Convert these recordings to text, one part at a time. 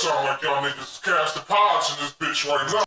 sound like y'all niggas casting pods in this bitch right now.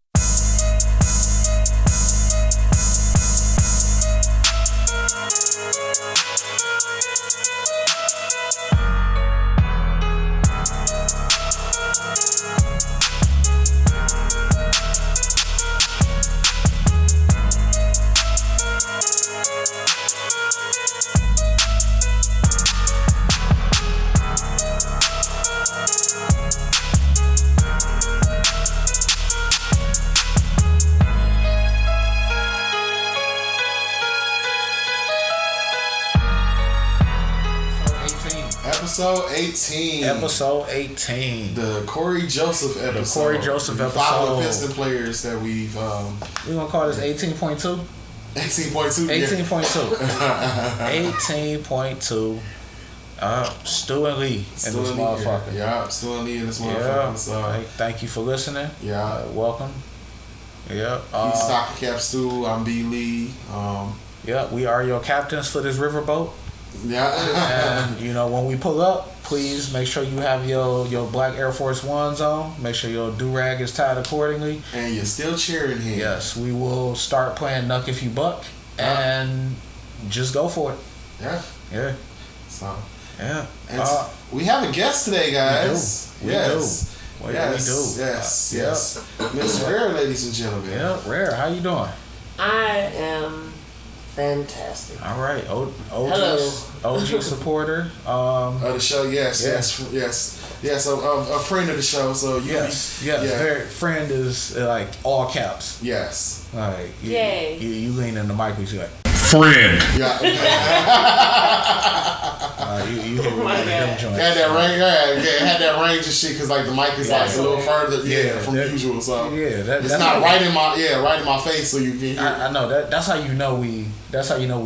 Episode 18. The Corey Joseph episode. Five of the Piston players that we're gonna call this 18.2. 18.2. 18.2. Stu and Lee in this motherfucker. Yeah, Stu and Lee in this motherfucker. Yeah. So, thank you for listening. Yeah. Welcome. Yeah. He's Stock Cap Stu. I'm B Lee. Yeah, we are your captains for this riverboat. Yeah. And you know, when we pull up, please make sure you have your black Air Force Ones on. Make sure your do-rag is tied accordingly. And you're still cheering here. Yes, we will start playing Nuck If You Buck and just go for it. Yeah. Yeah. So. Yeah. And we have a guest today, guys. We do. Yes. Miss Rare, ladies and gentlemen. Yeah, Rare. How you doing? I am fantastic. All right. Hello. OG supporter. Of the show, yes. A friend of the show, so Very friend is like all caps. Yes. Like Yay. You lean in the mic and you like friend. Yeah. You hit me with them joints. Had that range, had that range and shit because like the mic is like a little further, from usual. So that's not right in my face, so you can hear. I know that's how you know we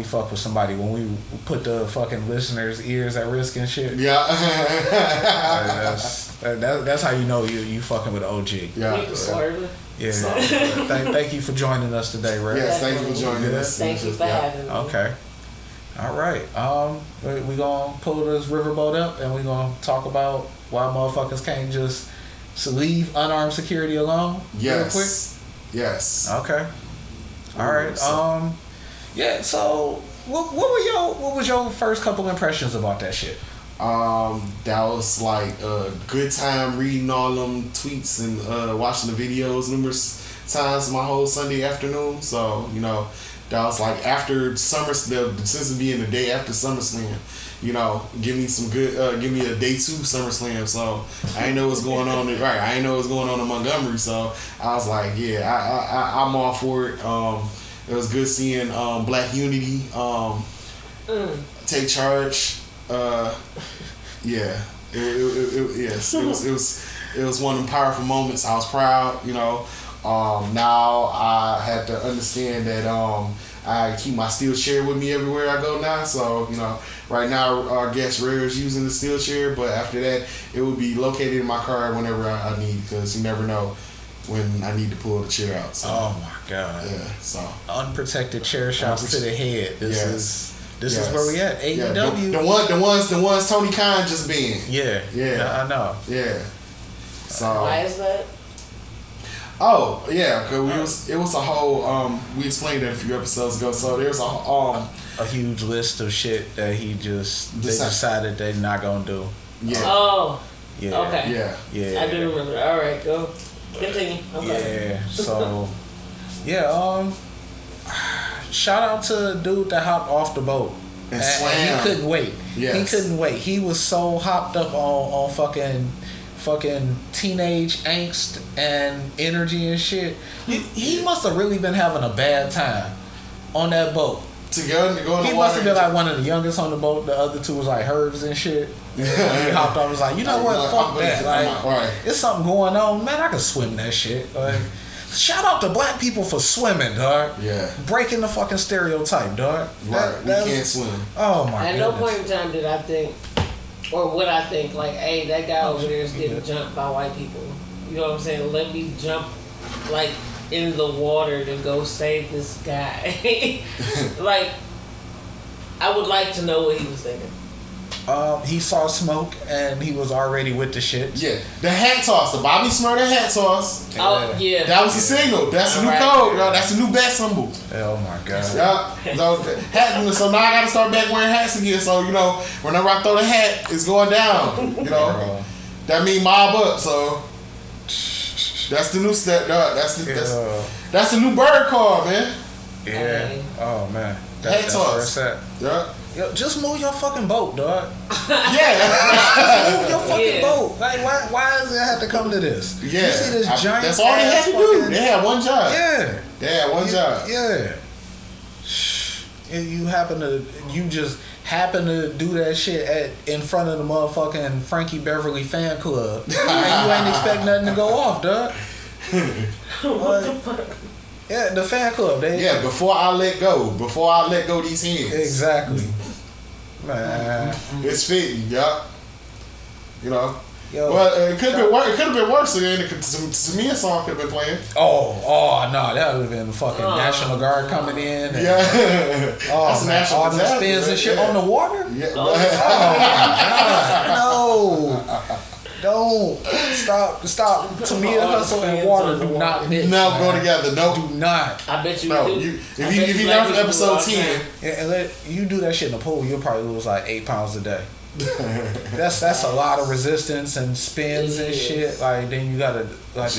fuck with somebody when we put the fucking listeners' ears at risk and shit. Yeah. That's how you know you fucking with OG. Yeah. Yeah. Thank you for joining us today, Ray. Yes, thank you for joining us. Thank you for having me. Okay. All right. We gonna pull this riverboat up and we gonna talk about why motherfuckers can't just leave unarmed security alone. Yes. Real quick. Yes. Okay. All right. Yeah. So, what was your first couple impressions about that shit? That was like a good time reading all them tweets and watching the videos numerous times my whole Sunday afternoon. So, you know, that was like after since it being the day after SummerSlam, you know, give me a day 2 SummerSlam. So I ain't know what's going on. I ain't know what's going on in Montgomery. So I was like, I'm all for it. It was good seeing Black Unity take charge. It was one of them powerful moments. I was proud, you know. Now I had to understand that I keep my steel chair with me everywhere I go now. So, you know, right now our guest Rare is using the steel chair, but after that it will be located in my car whenever I need, because you never know when I need to pull the chair out. So, oh my God. Yeah. So unprotected chair shots to the head. This is where we at. AEW. The ones Tony Khan just been. Yeah. I know. Yeah. So why is that? Oh yeah, because it was a whole. We explained that a few episodes ago. So there's a huge list of shit that they decided they're not gonna do. Yeah. Oh. Yeah. Okay. Yeah. I do remember that. All right, go. Continue. Okay. Yeah. So. Yeah. Shout out to the dude that hopped off the boat and swam. He couldn't wait. Yes. He couldn't wait. He was so hopped up on fucking teenage angst and energy and shit. He must have really been having a bad time on that boat. To go in the water. He must have been like one of the youngest on the boat. The other two was like herbs and shit. When he hopped on, was like, you know what? Fuck that. Like, it's something going on, man. I can swim that shit. Like, shout out to black people for swimming, dog. Yeah. Breaking the fucking stereotype, dog. Right. We can't swim. Oh my goodness. At no point in time did I think, or would I think, like, hey, that guy over there is getting jumped by white people. You know what I'm saying? Let me jump, like, in the water to go save this guy. Like, I would like to know what he was thinking. He saw smoke and he was already with the shit. Yeah, the hat toss, the Bobby Smurder hat toss. Oh yeah, that was the signal. That's the new code, yo. That's the new bat symbol. Oh my god. Yeah. So now I gotta start back wearing hats again. So whenever I throw the hat, it's going down. That mean mob up. So that's the new step. That's the new bird card, man. Yeah. Oh man. Hat toss. Yeah. Yo, just move your fucking boat, dog. Yeah. Move your fucking boat. Like, why does it have to come to this? Yeah. You see this giant. That's all they had to do. They had one job. Yeah. They had one job. Yeah. And you just happen to do that shit in front of the motherfucking Frankie Beverly fan club. And you ain't expect nothing to go off, dog. What the fuck? Yeah, the fan club. Before I let go these hands. Exactly. Man. It's fitting, yeah. Yo, well, it could have been worse. To me, a song could have been playing. Oh no, that would have been fucking National Guard coming in. And, that's man, national all the spins and shit on the water. Yeah. Oh my god, no. Don't stop. Tamia Hustle and water do not mix. No, go together. No, do not. I bet you. No, do. if you learn from episode 10, and you do that shit in the pool, you'll probably lose like 8 pounds a day. That's a lot of resistance and spins and shit. Like then you gotta that's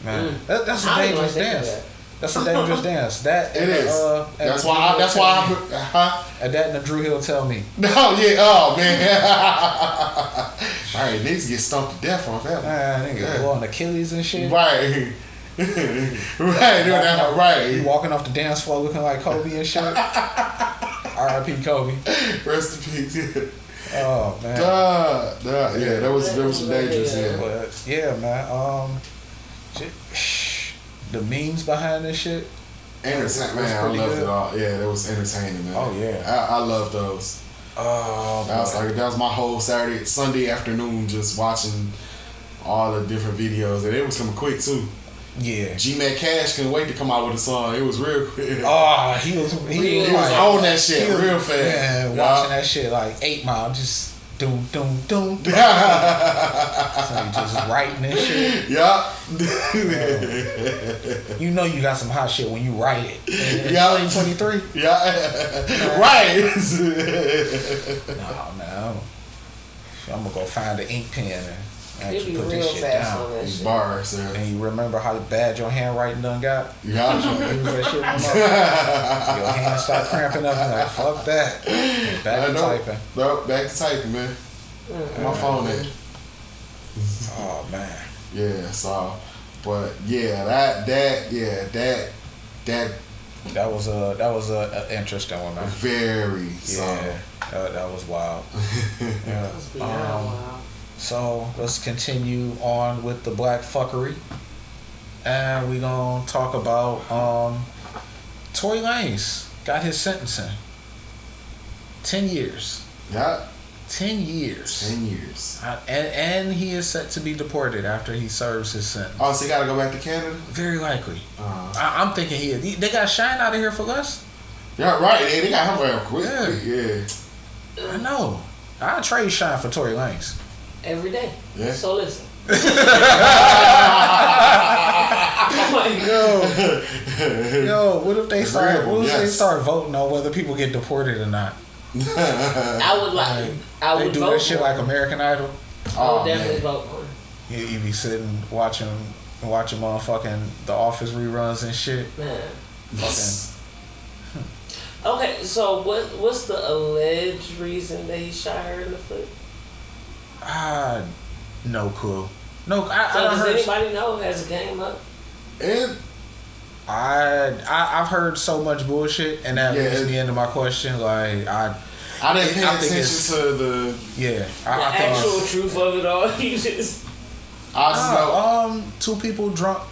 man. That's a dangerous dance. That's a dangerous dance. That it is. That's why and that and the Drew Hill tell me. No, yeah. Oh man. All right, niggas get stumped to death on that. Man, nigga go on Achilles and shit. Right. Right. You walking off the dance floor looking like Kobe and shit. R.I.P. Kobe. Rest in peace. Oh man. Yeah, that was some dangerous. Yeah, man. The memes behind this shit. Entertaining, man. I loved it all. Yeah, that was entertaining, man. Oh yeah. I love those. Oh, that was my whole Sunday afternoon just watching all the different videos, and it was coming quick too. Yeah. G-Mac Cash couldn't wait to come out with a song. It was real quick. Oh, he was on that shit real fast. Yeah, watching that shit like 8 Mile, just doom. So he just writing and shit. Yeah. You know you got some hot shit when you write it. In 2023. Yeah. Right. No, man. I'm gonna go find the ink pen and actually put this shit down. These bars, and you remember how bad your handwriting done got? Yeah. Use that shit your hands start cramping up and like, fuck that. Back to typing. No, back to typing, man. My phone in. Oh man. Yeah, so but yeah, that was a interesting one, man. Very that was wild. Yeah. So let's continue on with the black fuckery, and we gonna talk about Tory Lanez got his sentencing. 10 years. Yeah. 10 years. 10 years. And he is set to be deported after he serves his sentence. Oh, so he gotta go back to Canada? Very likely. I'm thinking they got Shine out of here for less. Yeah, right. They got him real quick. Yeah. I know. I'd trade Shine for Tory Lanez. Every day. Yeah. So listen. Yo, what if they start voting on whether people get deported or not? I would they do vote that shit like American Idol. I would definitely vote for him. You be sitting watching motherfucking The Office reruns and shit. Man. Fucking. Okay, so what's the alleged reason that he shot her in the foot? No clue. No, so does anybody know? Has the game up? I've heard so much bullshit, and that leads me into my question. Like I didn't pay attention to the actual truth of it all. You just two people drunk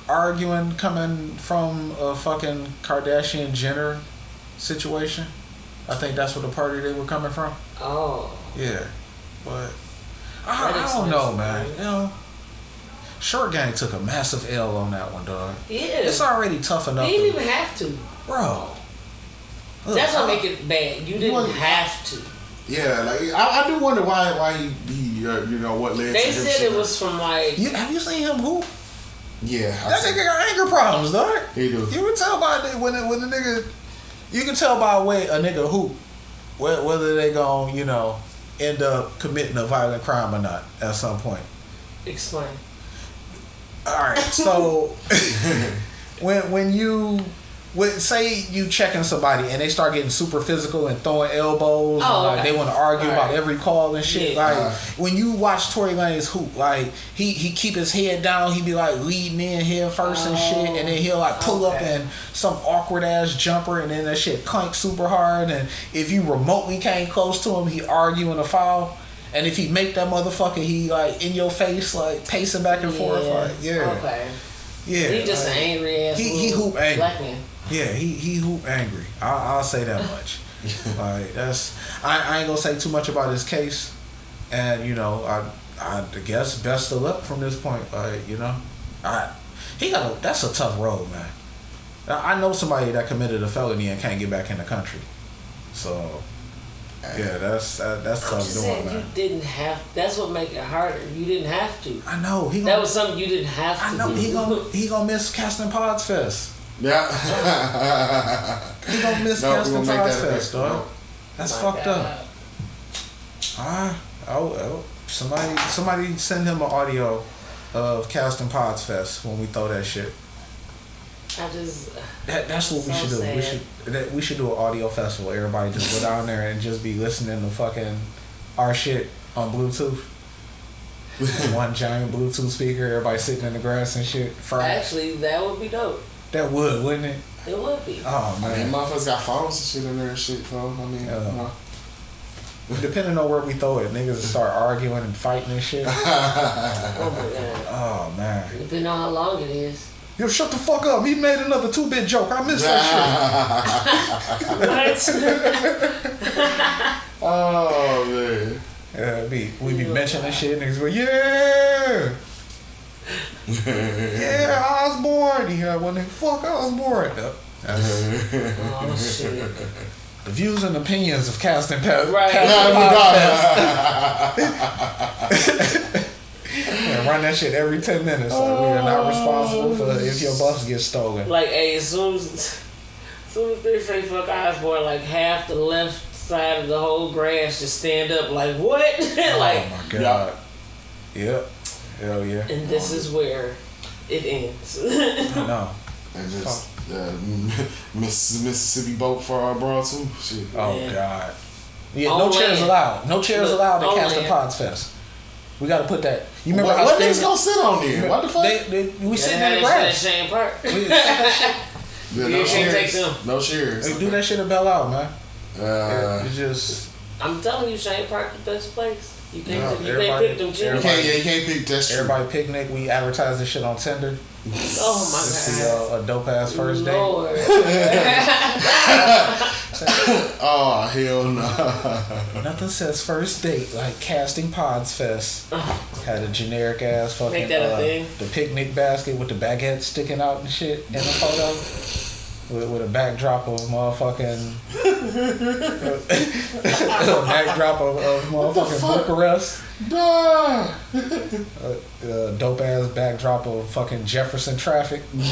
arguing coming from a fucking Kardashian Jenner situation. I think that's what the party they were coming from. Oh. Yeah, but I don't know, man. You know. Short Gang took a massive L on that one, dog. Yeah. It's already tough enough. They didn't even have to. Bro. That's what make it bad. You didn't have to. Yeah, like I do wonder why he you know what led. They to him said it was from like. Have you seen him hoop? Yeah, that nigga got anger problems, dog. He do. You can tell by when the nigga. You can tell by the way a nigga hoop whether they gon' end up committing a violent crime or not at some point. Explain. All right, so say you checking somebody and they start getting super physical and throwing elbows, and they want to argue about every call and shit. Yeah. Like when you watch Tory Lanez hoop, like he keep his head down, he be like leading in here first and shit, and then he'll like pull up in some awkward ass jumper, and then that shit clank super hard. And if you remotely came close to him, he arguing a foul. And if he make that motherfucker, he like in your face, like pacing back and forth, like Okay. Yeah. He just an angry ass. He hoop angry. Black man. Yeah, he hoop angry. I'll say that much. Like that's I ain't gonna say too much about his case, and I guess best of luck from this point. Like that's a tough road, man. I know somebody that committed a felony and can't get back in the country, so yeah, that's tough doing, man. You didn't have. That's what make it harder. You didn't have to. I know that was something you didn't have to. I know do. he gonna miss Casting Pods Fest. Yeah. He gonna miss Casting Pods Fest, dog. That's fucked up. Somebody send him an audio of Casting Pods Fest when we throw that shit. That's what we should do. We should do an audio festival. Everybody just go down there and just be listening to fucking our shit on Bluetooth. One giant Bluetooth speaker, everybody sitting in the grass and shit. Actually, that would be dope. That would, wouldn't it? It would be. Oh man, I mean, motherfuckers got phones and shit in there and shit, bro. I mean, depending on where we throw it, niggas start arguing and fighting and shit. Oh my god. Oh man. Depending on how long it is. Yo, shut the fuck up. He made another 2-bit joke. I missed that shit. What? Oh man. We be mentioning shit, niggas go, yeah. Yeah, Osborne. He had one nigga, fuck Osborne. Oh shit. The views and opinions of Casting Podcast. Right. Run that shit every 10 minutes. Like, we are not responsible for if your bus gets stolen. Like, hey, as soon as they say fuck Osborne, like half the left side of the whole grass just stand up. Like what? Like, oh my god. Yep. Hell yeah. And this is where it ends. I know. And just Mississippi Boat Brawl too. Shit. Oh god. Yeah. No chairs allowed. No chairs allowed at Casting Pods Fest. We gotta put that. You remember how what niggas gonna sit on there? What the fuck? We sitting in the grass. Shane Park. Yeah, no chairs. No chairs. They do that shit at Belle Isle, man. It's just. I'm telling you, Shane Park the best place. You can't pick them chairs. You can't pick that shit. Everybody picnic. We advertise this shit on Tinder. Oh my god. A dope ass first date. Lord. Oh hell no. Nothing says first date like Casting Pods Fest. Had a generic ass fucking make that a thing. The picnic basket with the baguette sticking out and shit in the photo. With a backdrop of motherfucking a backdrop of motherfucking Bucharest. Dope ass backdrop of fucking Jefferson traffic. What?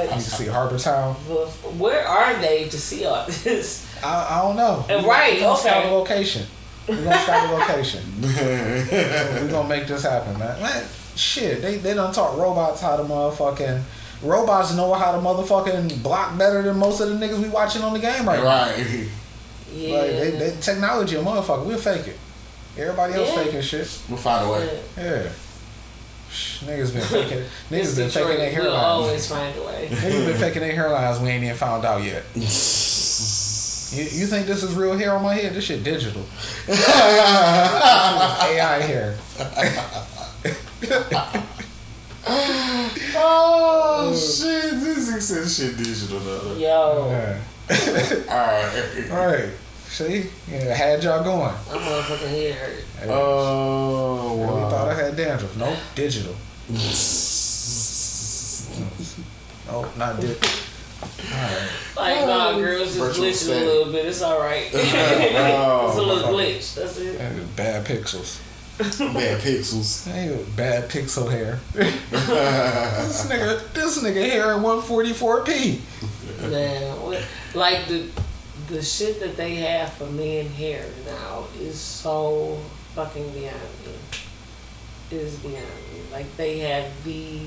You can see Harbor Town. Where are they to see all this? I don't know. Right, We're gonna scout a location. We're gonna make this happen, man. Shit, they done taught robots how to motherfucking. Robots know how to motherfucking block better than most of the niggas we watching on the game right now. Right. Yeah. Like, they technology a motherfucker. We'll fake it. Everybody else faking shit. We'll find a way. Yeah. Niggas been faking. Niggas been faking their hairlines. We'll always find a way. Niggas been faking their hairlines. We ain't even found out yet. You think this is real hair on my head? This shit digital. AI hair. Oh shit! This is shit digital though. Yo. Alright. See? Yeah, had y'all going. My motherfucking head hurt. Oh wow. Really thought I had dandruff. Nope, digital. Nope, not digital. Like, nah, girls just glitching a little bit. It's alright. It's a little glitch. That's it. Bad pixels. Bad pixels. Hey, bad pixel hair. this nigga hair at 144p. Man, like the shit that they have for men hair now is so fucking beyond me. It is beyond me. Like they have the.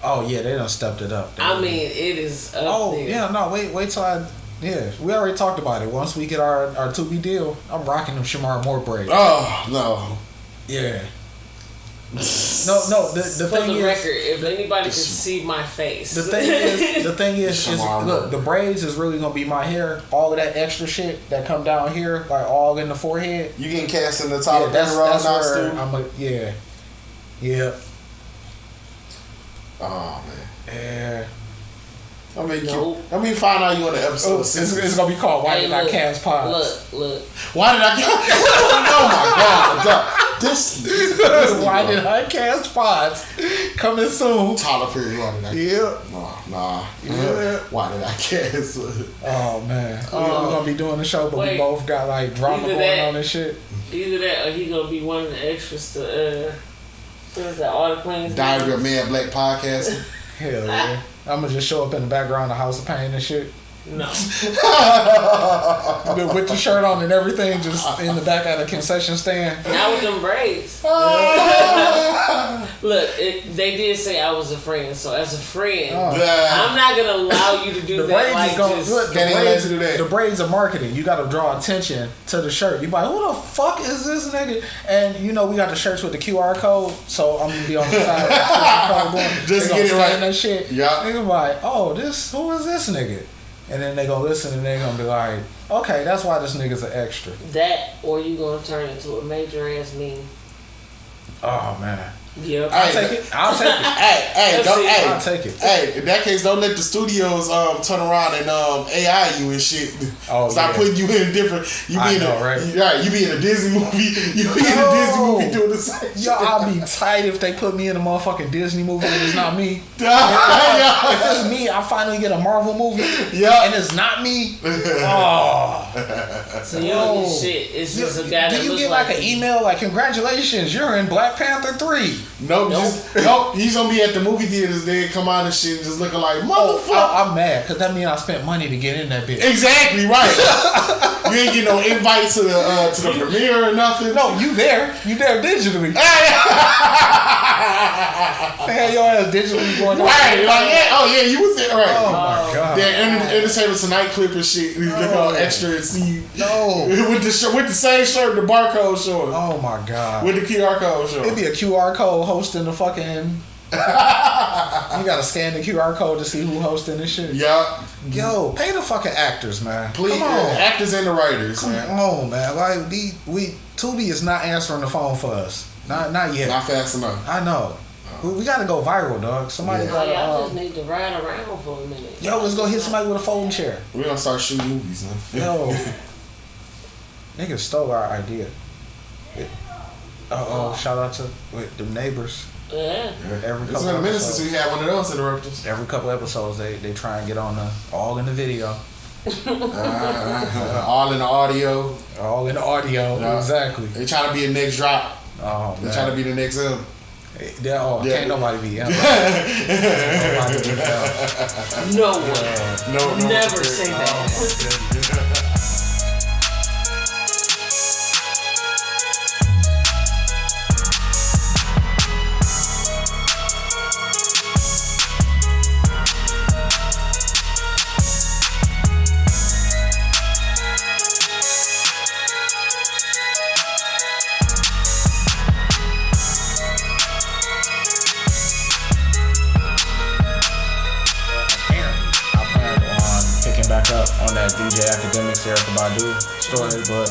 Oh yeah, they done stepped it up. I mean, it is up there. Yeah, no, wait till I. Yeah, we already talked about it. Once we get our 2B deal, I'm rocking them Shamar Moore braids. Oh no. Yeah. No. The For thing the is, record, if anybody can see my face, the thing is, look, the braids is really gonna be my hair. All of that extra shit that come down here, like all in the forehead. You getting cast in the top of that's where I'm yeah. Oh man. Yeah. I mean, find out you on the episode. It's gonna be called "Why Did I Cast Pods?" Look. Why did I cast? Oh my god! This Why did I cast pods? Coming soon. Tyler Perry. Why did I? Yeah. Nah. Yeah. Why did I cast? Oh man, we're gonna be doing the show, but we both got like drama going on and shit. Either that, or he gonna be one of the extras to what is that? All the Planes. Diary of Mad Black Podcast. Hell yeah. I'm gonna just show up in the background of House of Pain and shit. No. With the shirt on and everything, just in the back at a concession stand. Not with them braids. Look, they did say I was a friend, so as a friend, I'm not gonna allow you to do that. The braids are marketing. You gotta draw attention to the shirt. You like, who the fuck is this nigga? And you know we got the shirts with the QR code, so I'm gonna be on the side of the QR code going, just get it right. That shit. Yeah. Nigga like, oh, who is this nigga? And then they gonna listen and they gonna be like, okay, that's why this nigga's an extra. That, or you gonna turn into a major ass meme. Oh man. Yep. I'll take it. I'll take it. Hey, in that case, don't let the studios turn around and AI you and shit. Stop putting you in different. You be in a Disney movie. You be in a Disney movie doing the same shit. Yo, I'll be tight if they put me in a motherfucking Disney movie and it's not me. If it's me, I finally get a Marvel movie. Yeah. And it's not me. Oh. So you don't get shit. It's just a guy that looks like. Do you get like an email like, congratulations, you're in Black Panther 3? Nope. He's gonna be at the movie theaters. They come out and shit, just looking like motherfucker. I'm mad because that means I spent money to get in that bitch. Exactly right. You ain't get no invite to the premiere or nothing. No, you there digitally. They had your ass digitally going on. Right, like you was there, right? Oh my god. Yeah, Entertainment Tonight clip and shit. You look all extra and see with the same shirt, the barcode showing. Oh my god. With the QR code showing. It'd be a QR code hosting the fucking. You gotta scan the QR code to see who hosting this shit. Yeah. Yo, pay the fucking actors, man. Please, come on. Actors and the writers, man. Come on, man. Like Tubi is not answering the phone for us. Not yet. Not fast enough. I know. We gotta go viral, dog. Somebody gotta. I just need to ride around for a minute. Yo, let's go hit somebody with a folding chair. We're gonna start shooting movies, man. Yo, niggas stole our idea. Shout out to the neighbors. Yeah. It's been a minute since we had one of those interrupters. Every couple episodes, they try and get on all in the video. All in the audio. All in the audio, exactly. They trying to be a next drop. Oh, man. They trying to be the next M. Can't nobody be M. No one. No. Never say that. On that DJ Academics Erykah Badu story, but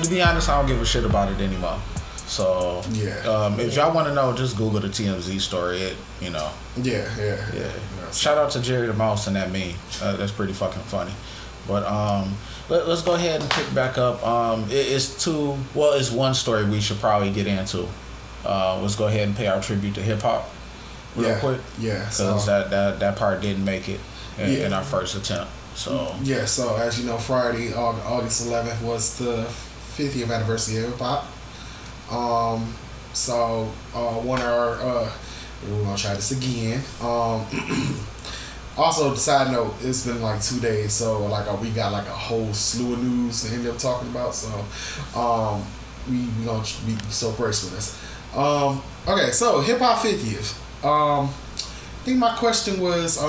to be honest, I don't give a shit about it anymore. So if y'all want to know, just Google the TMZ story. Yeah. Shout out to Jerry the Mouse and that meme. That's pretty fucking funny. But let's go ahead and pick back up. It's one story we should probably get into. Let's go ahead and pay our tribute to hip hop real quick. Yeah. Because that part didn't make it. in our first attempt. So yeah, so as you know, Friday, August 11th was the 50th anniversary of hip hop. So one of our we're gonna try this again. Also, side note, it's been like 2 days, so like we got like a whole slew of news to end up talking about. So we gonna be so brace with us. Okay, so hip hop 50th. I think my question was,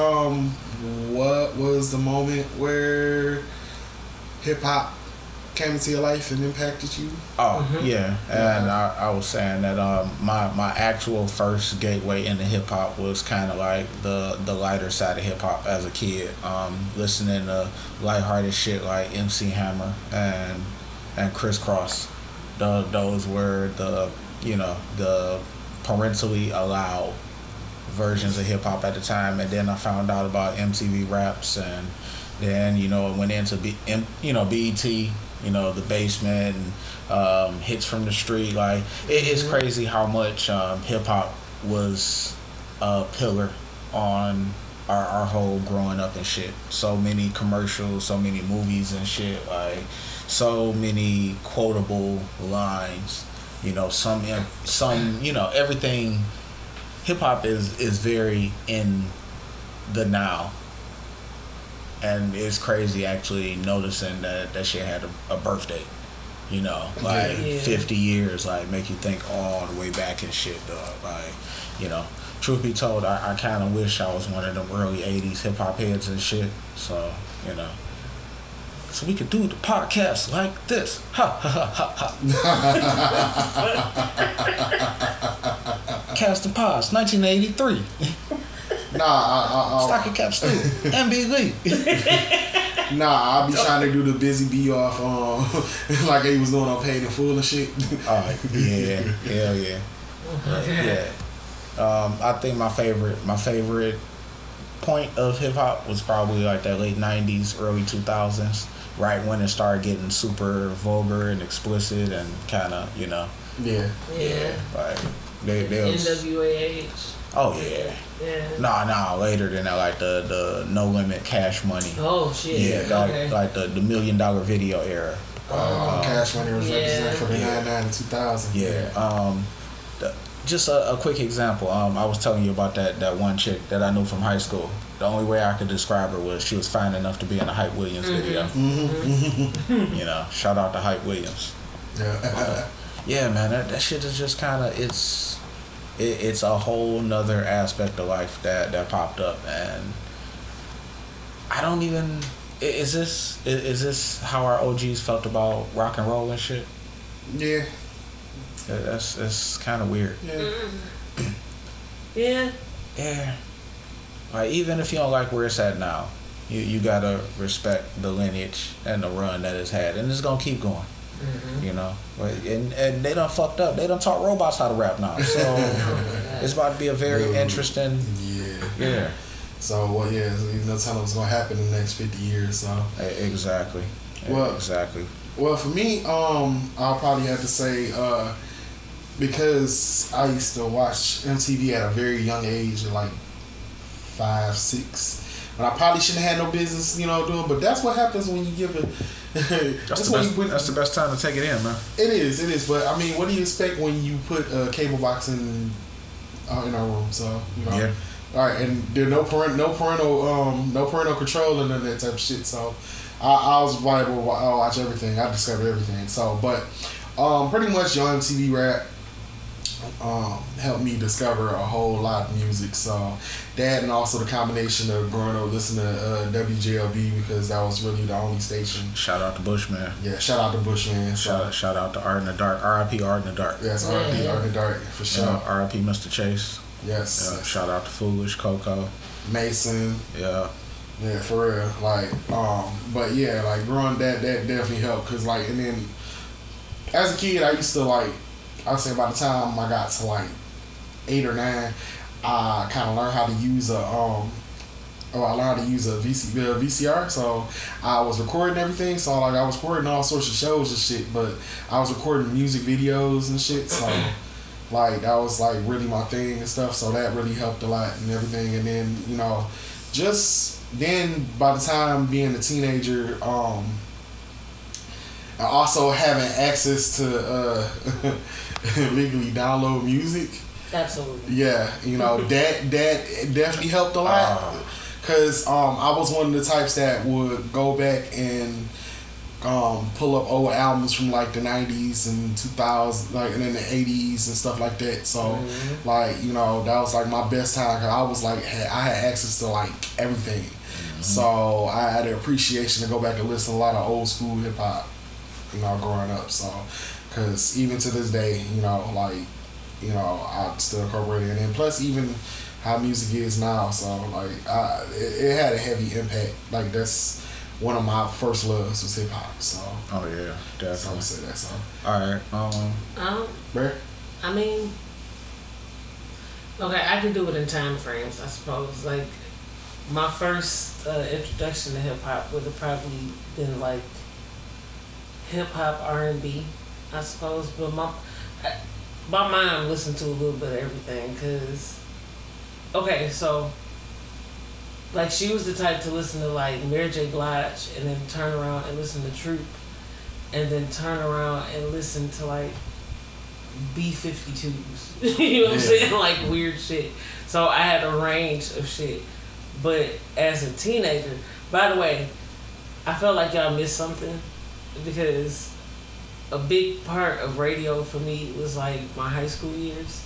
what was the moment where hip hop came into your life and impacted you? Yeah, and I was saying that my actual first gateway into hip hop was kind of like the lighter side of hip hop as a kid, listening to lighthearted shit like MC Hammer and Crisscross. Those were the parentally allowed versions of hip hop at the time, and then I found out about MTV Raps, and then it went into BET. The Basement, and Hits from the Street. Like it's crazy how much hip hop was a pillar on our whole growing up and shit. So many commercials, so many movies and shit. Like so many quotable lines. Some everything. Hip hop is very in the now. And it's crazy actually noticing that shit had a birthday, 50 years, like make you think all the way back and shit, dog. Like, truth be told, I kind of wish I was one of them early 80s hip hop heads and shit. So, so we could do the podcast like this. Ha ha ha ha. Cast and Pods, 1983. Stocking Cap Stu and Big Lee. I'll be trying to do the Busy Bee off like he was doing on Paid in Full and shit. Yeah, hell yeah. I think my favorite point of hip hop was probably like that late 90s, early 2000s, right when it started getting super vulgar and explicit and kind of, Yeah. Like they was NWAH. Oh yeah. Nah, later than that, like the No Limit Cash Money. Oh shit. Yeah, like the $1 Million Video era. Cash Money was represented for the 99 and 2000. Yeah. Just a quick example. I was telling you about that one chick that I knew from high school. The only way I could describe her was she was fine enough to be in a Hype Williams video. Shout out to Hype Williams. Yeah. Yeah, man, that shit is just kind of it's a whole nother aspect of life that popped up, and I don't even. Is this how our OGs felt about rock and roll and shit? Yeah. That's kind of weird. Yeah. Yeah. Like even if you don't like where it's at now, you gotta respect the lineage and the run that it's had, and it's gonna keep going. And they done fucked up. They done taught robots how to rap now. So it's about to be a very interesting. Yeah. So tell them what's gonna happen in the next 50 years. So exactly. Exactly. Well, for me, I'll probably have to say because I used to watch MTV at a very young age, like 5, 6. And I probably shouldn't have had no business, doing. But that's what happens when you give it. That's the best time to take it in, man. It is. But I mean, what do you expect when you put a cable box in our room? So Yeah. All right, and there's no parental control and none of that type of shit. So I was viable. I watch everything. I discovered everything. So, but pretty much Young MTV Rap helped me discover a whole lot of music. So that, and also the combination of growing up listening to WJLB, because that was really the only station. Shout out to Bushman. Yeah, shout out to Bushman. Shout out to Art in the Dark. R.I.P. Art in the Dark. Yes, R.I.P. Art in the Dark for sure. R.I.P. Mr. Chase. Yes. Shout out to Foolish, Coco, Mason. Yeah, for real. Like, but yeah, like growing that definitely helped, cause like, and then as a kid, I used to like, I would say by the time I got to like 8 or 9, I kind of learned how to use I learned how to use a VCR. So I was recording everything. So like I was recording all sorts of shows and shit, but I was recording music videos and shit. So like that was like really my thing and stuff. So that really helped a lot and everything. And then just then by the time being a teenager, and also having access to legally download music. Absolutely. Yeah, you know, that definitely helped a lot. Cause I was one of the types that would go back and pull up old albums from like the 90s and 2000s, like, and then the 80s and stuff like that. So like, you know, that was like my best time, cause I was like, I had access to like everything. So I had an appreciation to go back and listen to a lot of old school hip hop, you know, growing up. So, cause even to this day, you know, like, you know, I still incorporate it, and plus even how music is now. So like, it had a heavy impact. Like that's one of my first loves was hip hop. So. Oh yeah, definitely. So I'm gonna say that. So. All right. Where? I mean, okay, I can do it in time frames, I suppose. Like, my first introduction to hip hop would have probably been like hip hop R&B, I suppose. But my mom listened to a little bit of everything, cause okay, so like she was the type to listen to like Mary J. Blige and then turn around and listen to Troop, and then turn around and listen to like B-52s. You know what I'm saying? Like weird shit. So I had a range of shit. But as a teenager, by the way, I felt like y'all missed something, because a big part of radio for me was like my high school years.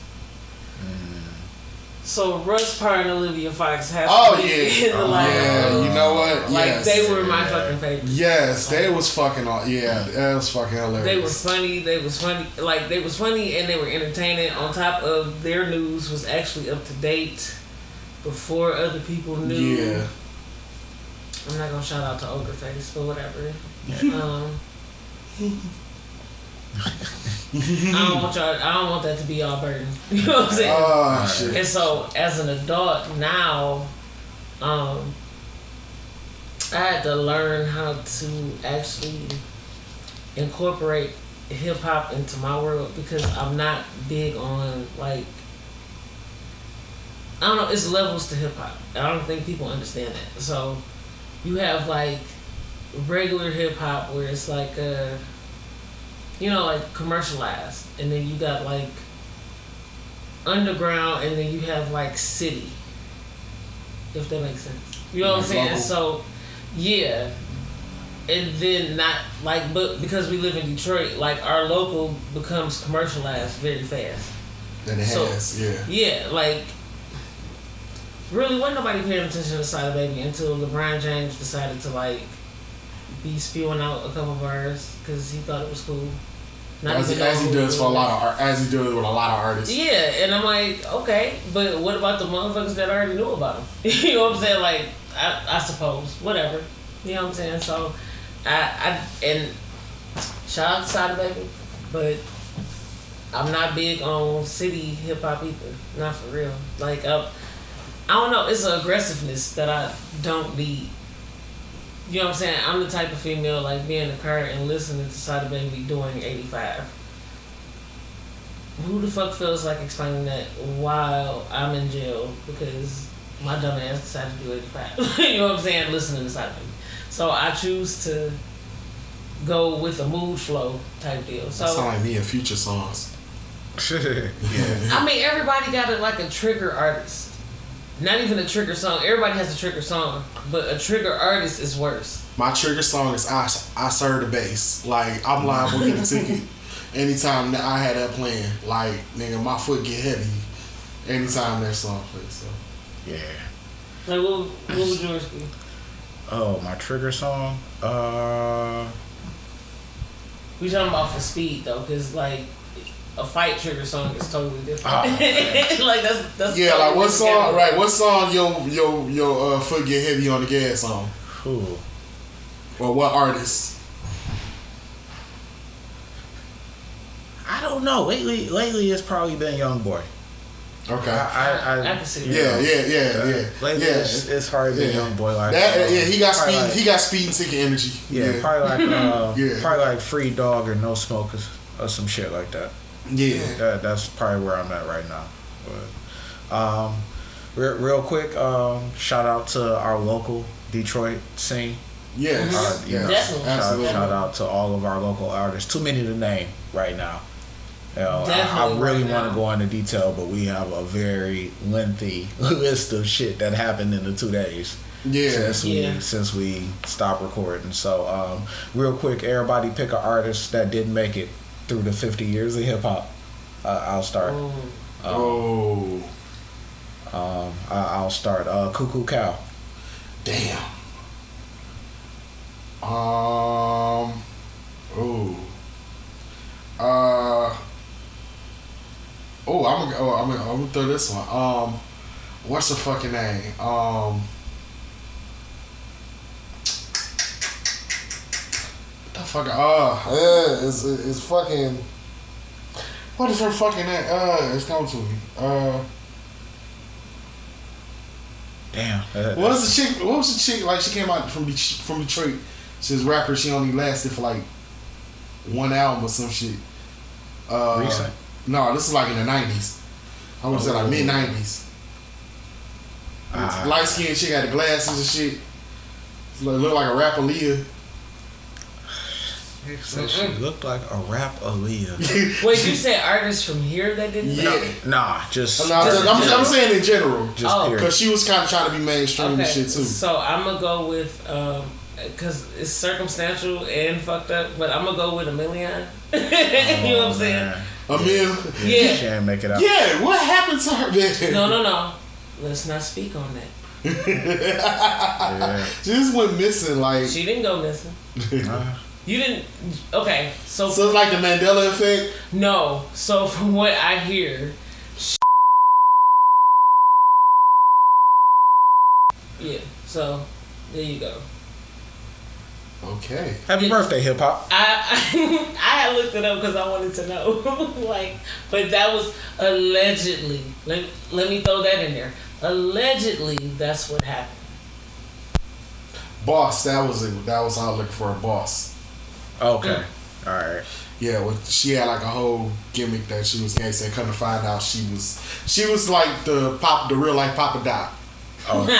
So Russ Parr and Olivia Fox have to be in the lineup. Yeah, you know what? Like yes. they were my fucking favorites. Yes, they was fucking that was fucking hilarious. They were funny, like they was funny and they were entertaining. On top of their news was actually up to date before other people knew. Yeah. I'm not gonna shout out to Ogre Face, but whatever. I don't want that to be y'all burden. You know what I'm saying? Oh shit. And so as an adult now, I had to learn how to actually incorporate hip hop into my world, because I'm not big on like, I don't know, it's levels to hip hop. I don't think people understand that. So you have like regular hip hop where it's like you know, like commercialized, and then you got like underground, and then you have like city, if that makes sense. You know what I'm saying? Local. So yeah, and then not like, but because we live in Detroit, like our local becomes commercialized very fast. And it has, yeah. Yeah, like really wasn't nobody paying attention to Sada Baby until LeBron James decided to like be spewing out a couple bars because he thought it was cool. As he does with a lot of artists. Yeah, and I'm like, okay, but what about the motherfuckers that already knew about him? You know what I'm saying? Like, I suppose, whatever. You know what I'm saying? So, and shout out to Sada Baby, but I'm not big on city hip hop either. Not for real. Like, I don't know. It's an aggressiveness that I don't need. You know what I'm saying? I'm the type of female, like, being in the car and listening to Sada Baby doing 85. Who the fuck feels like explaining that while I'm in jail because my dumb ass decided to do 85? You know what I'm saying? Listening to Sada Baby. So I choose to go with a mood flow type deal. So that sound like me and Future songs. Yeah. I mean, everybody got a trigger artist. Not even a trigger song. Everybody has a trigger song, but a trigger artist is worse. My trigger song is I Serve the Bass. Like, I'm liable to get a ticket anytime that I had that playing. Like, nigga, my foot get heavy anytime that song plays. So Yeah. Like, what would yours be? Oh, my trigger song? We talking about for speed though, because like a fight trigger song is totally different. Like that's yeah. totally Like what song? different. Right. What song your foot get heavy on the gas on? Who? Or what artist? I don't know. Lately it's probably been Young Boy. Okay. I can see Yeah. Lately it's probably been Young Boy. Like that. Yeah, he got speed. like, he got speeding ticket energy. Yeah, probably like Yeah. probably like Free Dog or No Smokers or some shit like that. Yeah. That's probably where I'm at right now. But real quick, shout out to our local Detroit scene. Yes, Definitely. Shout out to all of our local artists. Too many to name right now. I really want to go into detail, but we have a very lengthy list of shit that happened in the 2 days. Yeah. Since we stopped recording. So, real quick, everybody pick an artist that didn't make it through the 50 years of hip hop. I'll start. I'll start. Cuckoo Cow. Damn. I'm gonna throw this one. What's the fucking name? The fucking it's fucking. What is her fucking name? It's coming to me. Damn. What was the chick? What was the chick? Like, she came out from Detroit. She's a rapper. She only lasted for like 1 album or some shit. Recent? No, this is like in the 90s. I would say like mid 90s. Light skinned chick, had the glasses and shit. Looked like a rapper Leah. So she looked like a rap Aaliyah. Wait, you said artists from here that didn't? I'm saying in general. Just because she was kind of trying to be mainstream and shit too. So I'm gonna go with because it's circumstantial and fucked up, but I'm gonna go with a million. You know what I'm saying? A million. Yeah. She didn't make it out. Yeah. What happened to her? No. Let's not speak on that. She just went missing. Like, she didn't go missing. You didn't. Okay, so it's like the Mandela effect. No, so from what I hear, yeah. So there you go. Okay. Happy birthday, hip hop. I had looked it up because I wanted to know, but that was allegedly. Let me throw that in there. Allegedly, that's what happened. Boss, that was how I was looking for a boss. Okay. All right. Yeah, she had like a whole gimmick that she was gay. So come to find out, she was like the real life Papa Doc. Okay.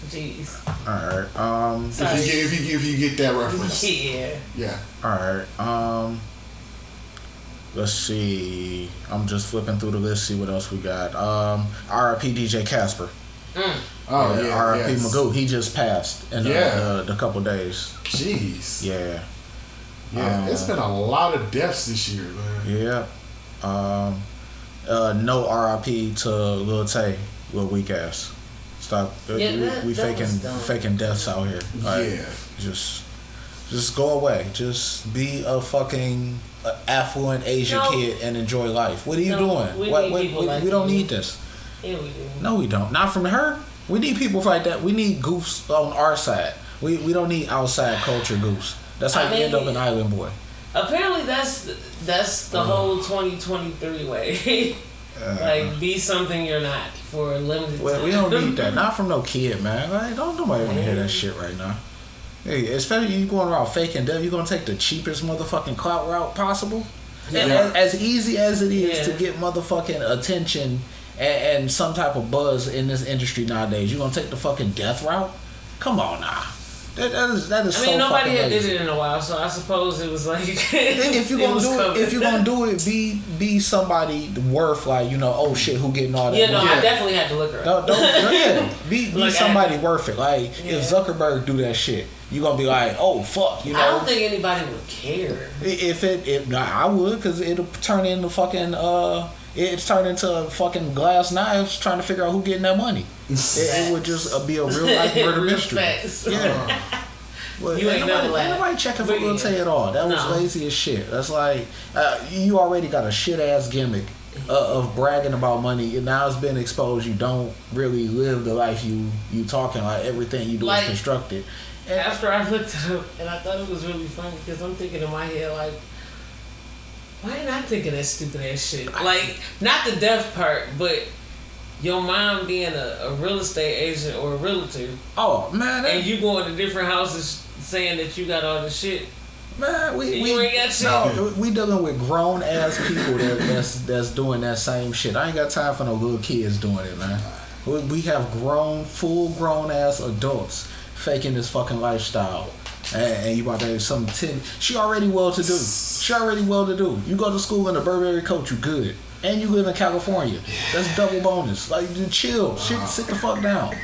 Jeez. All right. If you get that reference. Yeah. All right. Let's see. I'm just flipping through the list. See what else we got. R.I.P. DJ Casper. R.I.P. Magoo. He just passed in a couple days. Jeez. Yeah. Yeah. It's been a lot of deaths this year, man. Yeah. No R.I.P. to Lil Tay, Lil Weak Ass. Stop. We faking deaths out here. Like, just go away. Just be a fucking affluent Asian kid and enjoy life. What are you doing? We don't need this. Yeah, we do. No, we don't. Not from her. We need people like that. We need goofs on our side. We don't need outside culture goofs. That's how you end up an island boy. Apparently, that's the whole 2023 way. Like, be something you're not for a limited time. We don't need that. Not from no kid, man. Like, don't nobody want to hear that shit right now. Hey, especially you going around faking death, you gonna take the cheapest motherfucking clout route possible. Yeah. As easy as it is to get motherfucking attention and some type of buzz in this industry nowadays, you gonna take the fucking death route? Come on now. That is I so mean, nobody had lazy. did it in a while, so I suppose it was like if you're gonna do it, be somebody worth, like, oh shit, who getting all that? Yeah, no, I definitely had to look her up. Be like, somebody worth it. Like, if Zuckerberg do that shit, you gonna be like, oh fuck, I don't think anybody would care. I would, because it'll turn into fucking it's turned into fucking glass knives trying to figure out who getting that money. It would just be a real life murder mystery. Yeah. Well, you ain't nobody checking for Lil Tay at all. That was lazy as shit. That's like you already got a shit ass gimmick of bragging about money, and now it's been exposed. You don't really live the life you talking, like everything you do is constructed. And after I looked it up, and I thought it was really funny because I'm thinking in my head like, why ain't I thinking that stupid ass shit? Like, not the death part, but your mom being a real estate agent or a realtor. Oh man! And you going to different houses saying that you got all the shit. Man, we ain't got shit. No, we dealing with grown ass people that's doing that same shit. I ain't got time for no little kids doing it, man. We have full grown ass adults faking this fucking lifestyle. And you about to have some 10. She already well to do. You go to school in a Burberry coat, you good. And you live in California. That's double bonus. Like, dude, chill. Sit the fuck down.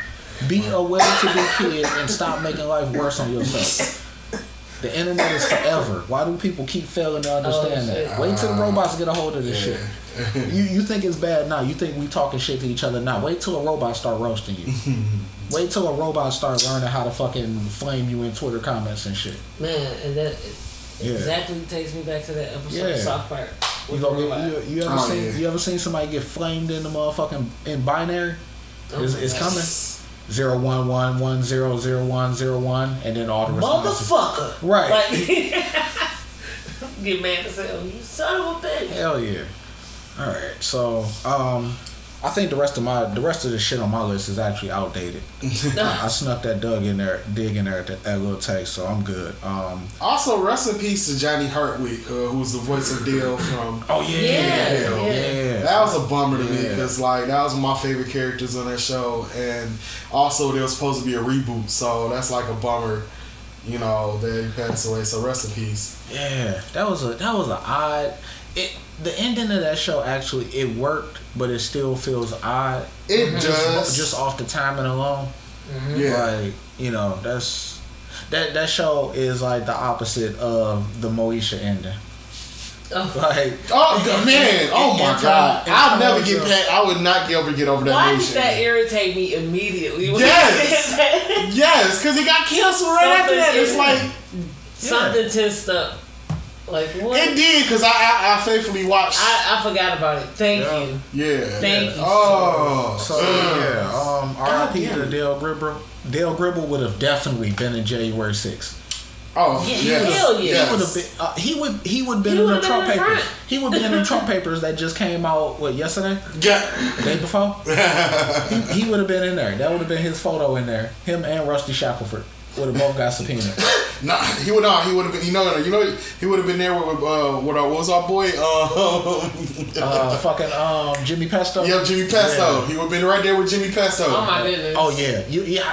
Be a well-to-do kid and stop making life worse on yourself. The internet is forever. Why do people keep failing to understand that? Wait till the robots get a hold of this shit. You think it's bad now. You think we talking shit to each other now. Wait till a robot start roasting you. Wait till a robot start learning how to fucking flame you in Twitter comments and shit. Man, and that exactly takes me back to that episode of South Park. You ever seen somebody get flamed in the motherfucking in binary? It's coming. 011100101 and then all the responses. Motherfucker. Right. Like, get mad as hell. You son of a bitch. Hell yeah. Alright, so I think the rest of the shit on my list is actually outdated. I snuck that dig in there at that little taste, so I'm good. Also, rest in peace to Johnny Hartwick, who's the voice of Dale from. Oh yeah. That was a bummer to me because like that was one of my favorite characters on that show, and also there was supposed to be a reboot, so that's like a bummer, you know, that he passed away. So rest in peace. Yeah, that was an odd. The ending of that show actually it worked, but it still feels odd. It does just off the timing alone. Mm-hmm. Yeah, like you know that show is like the opposite of the Moesha ending. Like oh my god, I'll never get past. I would not be able to get over that. Why did that irritate me immediately? Yes, because it got canceled right after that. It's like something tensed up. Like what? It did because I faithfully watched. I forgot about it. Thank you. Yeah. Thank you. Oh. R.I.P. to Dale Gribble. Dale Gribble would have definitely been in January 6th. Oh yeah. Hell yeah. He would have been. He would have been in the Trump papers. He would have been in the Trump papers that just came out. What yesterday? Yeah. The day before. He would have been in there. That would have been his photo in there. Him and Rusty Shackelford would have both got subpoenaed. Nah, he would not. He would have been. He would have been there with what was our boy? Jimmy Pesto. Yeah, Jimmy Pesto. Yeah. He would have been right there with Jimmy Pesto. Oh my goodness. Oh yeah,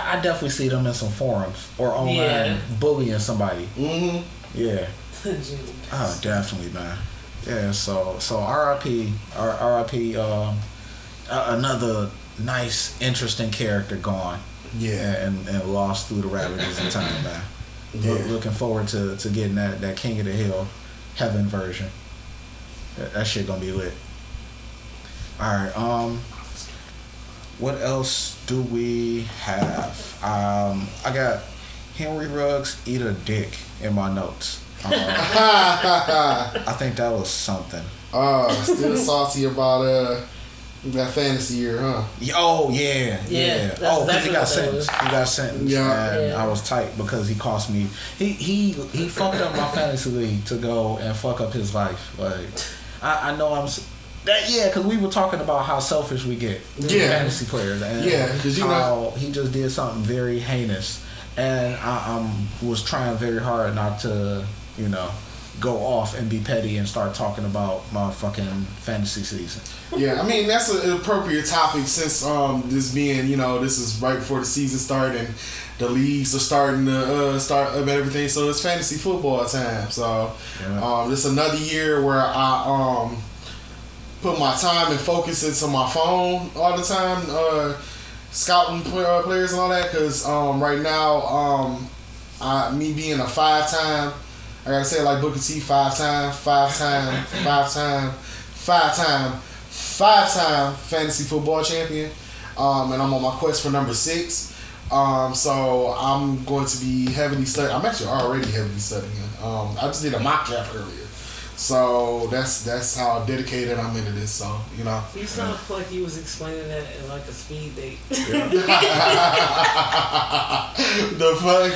I definitely see them in some forums or online bullying somebody. Mm-hmm. Yeah. Oh, definitely, man. Yeah. So R.I.P. Another nice, interesting character gone. Yeah, and lost through the ravages of time, man. Yeah. Looking forward to getting that King of the Hill heaven version. That shit gonna be lit. All right. What else do we have? I got Henry Ruggs eat a dick in my notes. I think that was something. Still salty about that fantasy year, huh? Oh yeah. Oh, because he got sentenced. Yeah. And I was tight because he cost me. He fucked up my fantasy league to go and fuck up his life. Like I know I'm. Because we were talking about how selfish we get, fantasy players, and because he just did something very heinous, and I was trying very hard not to, go off and be petty and start talking about my fucking fantasy season. Yeah, I mean that's an appropriate topic since this being this is right before the season started and the leagues are starting to start up and everything, so it's fantasy football time. So this is another year where I put my time and focus into my phone all the time, scouting players and all that. Because right now, me being a five-time fantasy football champion, and I'm on my quest for number 6. So I'm going to be heavily studying. I'm actually already heavily studying. I just did a mock draft earlier. So that's how dedicated I'm into this. So You sound like you was explaining that in like a speed date. The fuck?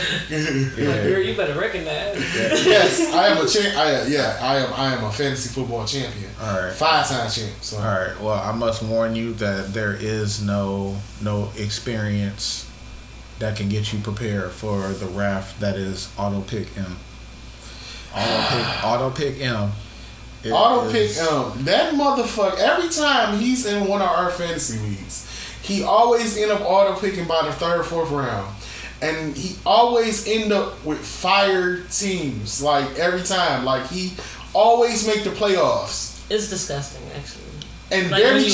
Girl, you better recognize. Yes, I am a I am a fantasy football champion. All right, 5-time champ. So. All right. Well, I must warn you that there is no experience that can get you prepared for the wrath that is auto pick M. Auto pick M. That motherfucker. Every time he's in one of our fantasy leagues, he always end up auto picking by the 3rd or 4th round. And he always end up with fire teams, like every time. Like he always make the playoffs. It's disgusting, actually. And like barely,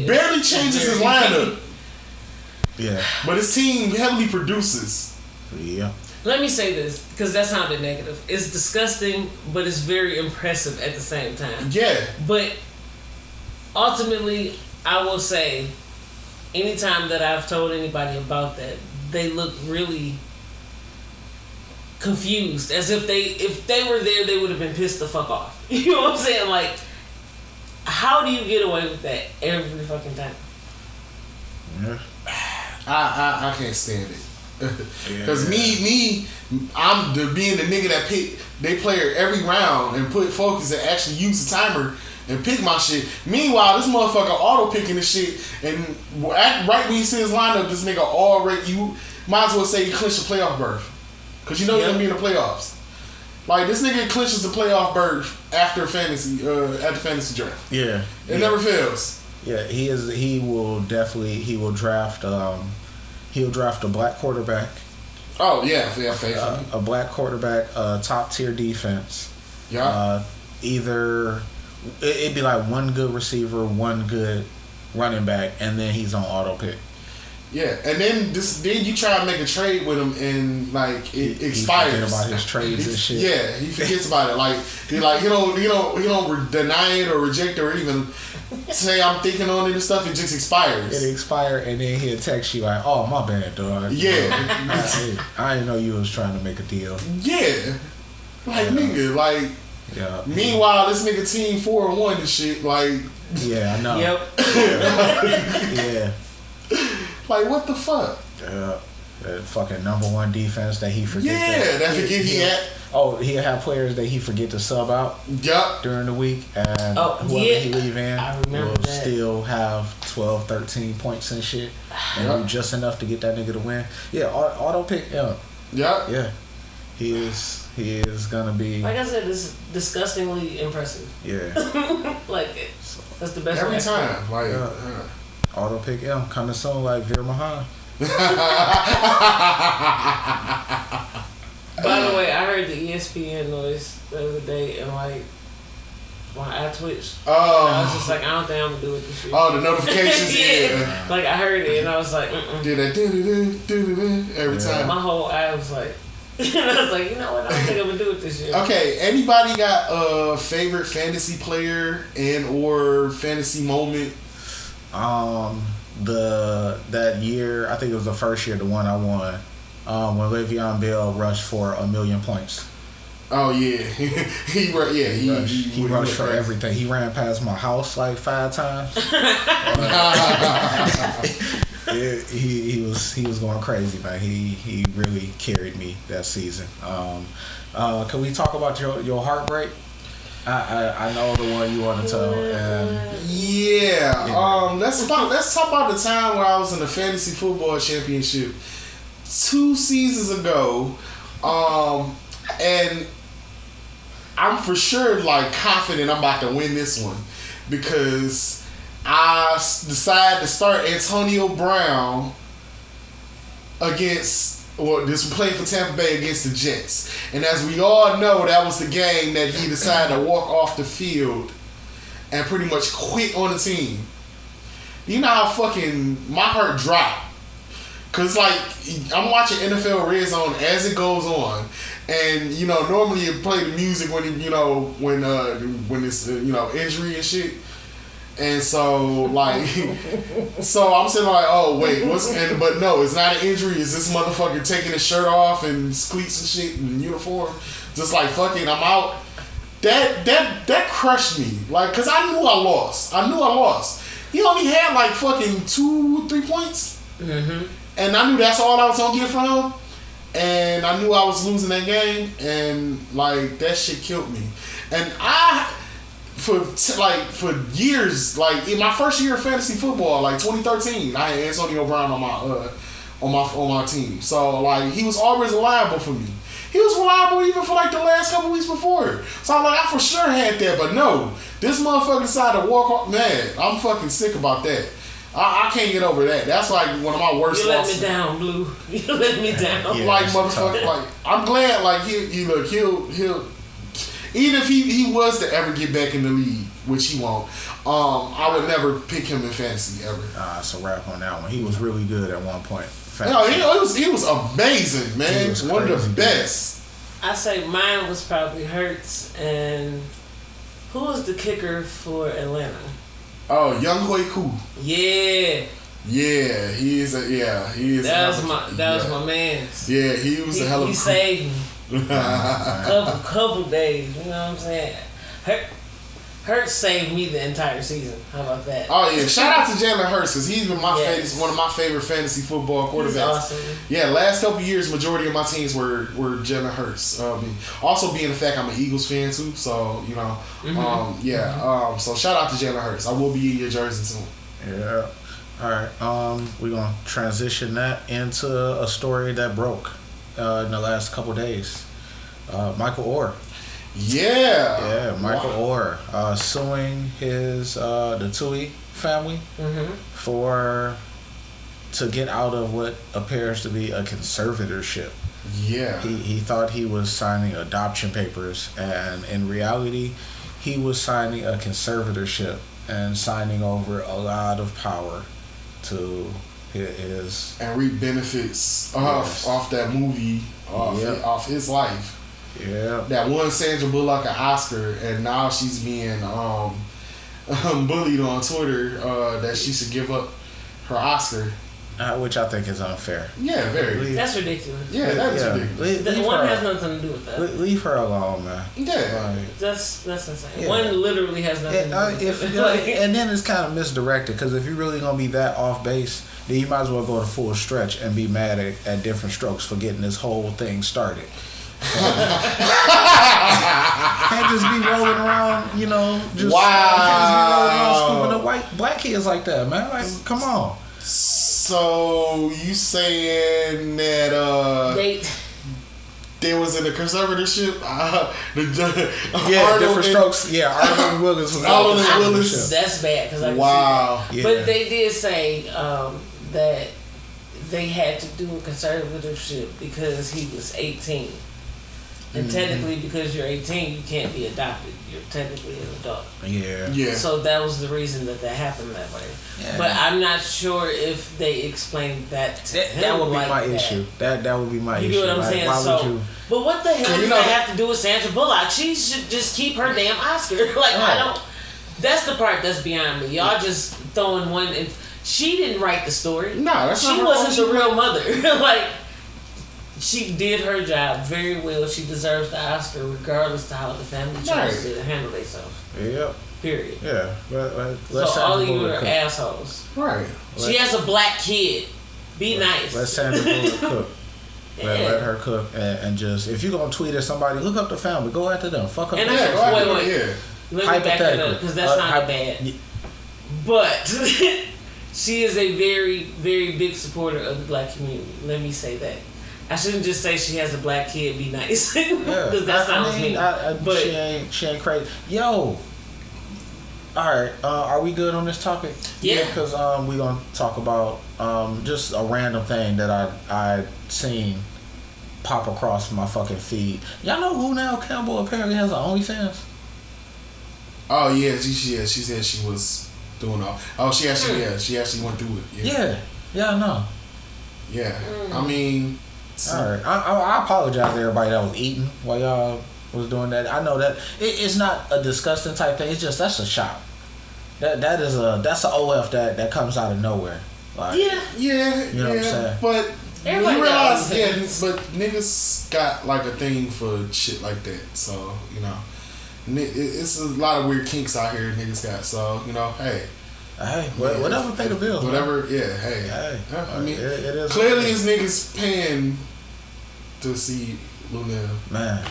barely changes his lineup. Yeah. But his team heavily produces. Yeah. Let me say this, because that sounded negative. It's disgusting, but it's very impressive at the same time. Yeah. But ultimately, I will say, anytime that I've told anybody about that, they look really confused, as if they were there, they would have been pissed the fuck off. You know what I'm saying? Like, how do you get away with that every fucking time? Yeah. I can't stand it. Because I'm being the nigga that pick they player every round and put focus and actually use the timer and pick my shit. Meanwhile, this motherfucker auto picking the shit, and right when you see his lineup, this nigga already, you might as well say he clinched the playoff berth. Because you know he's gonna be in the playoffs. Like, this nigga clinches the playoff berth after fantasy draft. Yeah. It never fails. Yeah, he will draft he'll draft a black quarterback. Oh yeah, faithfully. A black quarterback, top tier defense. Yeah. Either it'd be like one good receiver, one good running back, and then he's on auto pick. Yeah, and then you try to make a trade with him, and like it expires. He forget about his trades and shit. Yeah, he forgets about it. Like he don't deny it or reject it or even say I'm thinking on it and stuff. It just expires. It expired, and then he'll text you like, "Oh, my bad, dog. Yeah, I didn't know you was trying to make a deal." Yeah, like nigga, like. Yeah. Meanwhile, this nigga team 4-1 and shit. Like. Yeah, I know. Yep. Yeah. Like, what the fuck? Yeah. That fucking #1 defense that he forget. Yeah, that forget he had. Oh, he'll have players that he forget to sub out. Yup. During the week, and whoever he leave in will still have 12, 13 points and shit, and do just enough to get that nigga to win. Yeah, auto pick him. Yup. Yeah, he is gonna be. Like I said, it's disgustingly impressive. Yeah. Like that's the best every way time. Like auto pick him coming soon, like Veer Mahan. By the way, I heard the ESPN noise the other day, and like my eye twitched. Oh. And I was just like, I don't think I'm gonna do it this year. Oh, the notifications. Yeah. Like I heard it, and I was like, Did that do every time. My whole eye was like, and I was like, you know what? I don't think I'm gonna do it this year. Okay, anybody got a favorite fantasy player and or fantasy moment? That year, I think it was the first year, the one I won, when Le'Veon Bell rushed for 1,000,000 points. Oh yeah, he rushed for everything. He ran past my house like 5 times. He was going crazy, man. He really carried me that season. Can we talk about your heartbreak? I know the one you want to tell. Let's talk about the time where I was in the fantasy football championship 2 seasons ago, and I'm for sure like confident I'm about to win this one because I decided to start Antonio Brown against. Well, this was playing for Tampa Bay against the Jets. And as we all know, that was the game that he decided to walk off the field and pretty much quit on the team. You know how fucking my heart dropped. Because, like, I'm watching NFL Red Zone as it goes on. And, you know, normally you play the music when it's, injury and shit. And so, like, so I'm sitting like, oh, wait, but no, it's not an injury. It's this motherfucker taking his shirt off and cleats and shit and uniform. Just like, fucking, I'm out. That crushed me. Like, because I knew I lost. He only had, like, fucking 2-3 points. Mm-hmm. And I knew that's all I was going to get from him. And I knew I was losing that game. And, like, that shit killed me. And for years, like in my first year of fantasy football, like 2013, I had Antonio Brown on my team. So like he was always reliable for me. He was reliable even for like the last couple weeks before. So I'm like, I for sure had that, but no, this motherfucker decided to walk off. Man, I'm fucking sick about that. I can't get over that. That's like one of my worst losses. You let me down, Blue. You let me down. Yeah, Like motherfucker, like I'm glad like he'll even if he was to ever get back in the league, which he won't, I would never pick him in fantasy ever. It's a wrap on that one. He was really good at one point. No, he was amazing, man. Was one of the best. I say mine was probably Hurts, and who was the kicker for Atlanta? Oh, Young Hoi Koo. Yeah. Yeah, he is. That was my man. Yeah, he was a hell of a. He saved me. couple days. You know what I'm saying? Hurts saved me the entire season. How about that? Oh yeah! Shout out to Jalen Hurts because he's been one of my favorite fantasy football quarterbacks. He's awesome. Yeah, last couple of years, majority of my teams were Jalen Hurts. Also being the fact I'm an Eagles fan too, so you know, so shout out to Jalen Hurts. I will be in your jersey soon. Yeah. All right. We're gonna transition that into a story that broke in the last couple days. Michael Orr. Yeah, Michael Orr suing the Tui family to get out of what appears to be a conservatorship. Yeah, he thought he was signing adoption papers, and in reality, he was signing a conservatorship and signing over a lot of power to his and reap benefits off that movie off his life. Yeah, that won Sandra Bullock an Oscar, and now she's being bullied on Twitter that she should give up her Oscar, which I think is unfair. Yeah, very. That's ridiculous. Yeah, that's ridiculous. The one has nothing to do with that. Leave her alone, man. Yeah, that's insane. Yeah. One literally has nothing to do with it. And then it's kind of misdirected, because if you're really gonna be that off base, then you might as well go to full stretch and be mad at different strokes for getting this whole thing started. Can't just be rolling around, Can't just be rolling around scooping up black kids like that, man. Like, come on. So you saying that they was in a conservatorship? Different strokes. Yeah, Arnold Willis was Willis. That's bad because I can see that. Yeah. But they did say that they had to do a conservatorship because he was 18. And technically, because you're 18, you can't be adopted. You're technically an adult. Yeah. So that was the reason that happened that way. Yeah. But I'm not sure if they explained that to him. That would be like my issue. That would be my issue. You get what I'm saying? Why would you? But what the hell does that have to do with Sandra Bullock? She should just keep her damn Oscar. I don't. That's the part that's beyond me. Y'all just throwing one. She didn't write the story. No, that's not she her wasn't fault. the real mother. She did her job very well. She deserves the Oscar regardless of how the family chose to handle themselves. Yep. Period. Yeah. But so all of you are assholes. Right. She has a black kid. Be nice. Let Sandra Bullock cook. Let her cook and just, if you're going to tweet at somebody, look up the family. Go after them. Fuck up. And wait. Let me back that up because that's not bad. But she is a very, very big supporter of the black community. Let me say that. I shouldn't just say she has a black kid. Be nice, because that sounds mean. But she ain't crazy. Yo, all right. Are we good on this topic? Yeah. Because we gonna talk about just a random thing that I seen pop across my fucking feed. Y'all know Lunel Campbell apparently has an OnlyFans. Oh yeah, she said she was doing all. Oh, she actually went through it. Yeah, I know. Yeah, I mean. All right, I apologize to everybody that was eating while y'all was doing that. I know that it's not a disgusting type thing. It's just that's a shock. That's an OF that comes out of nowhere. Like, you know what I'm saying. But everybody you realize, but niggas got like a thing for shit like that. So it's a lot of weird kinks out here niggas got. So hey. Hey, whatever pay the bills. Whatever, man. Hey. I mean, it is clearly these niggas paying to see Lunel. Man,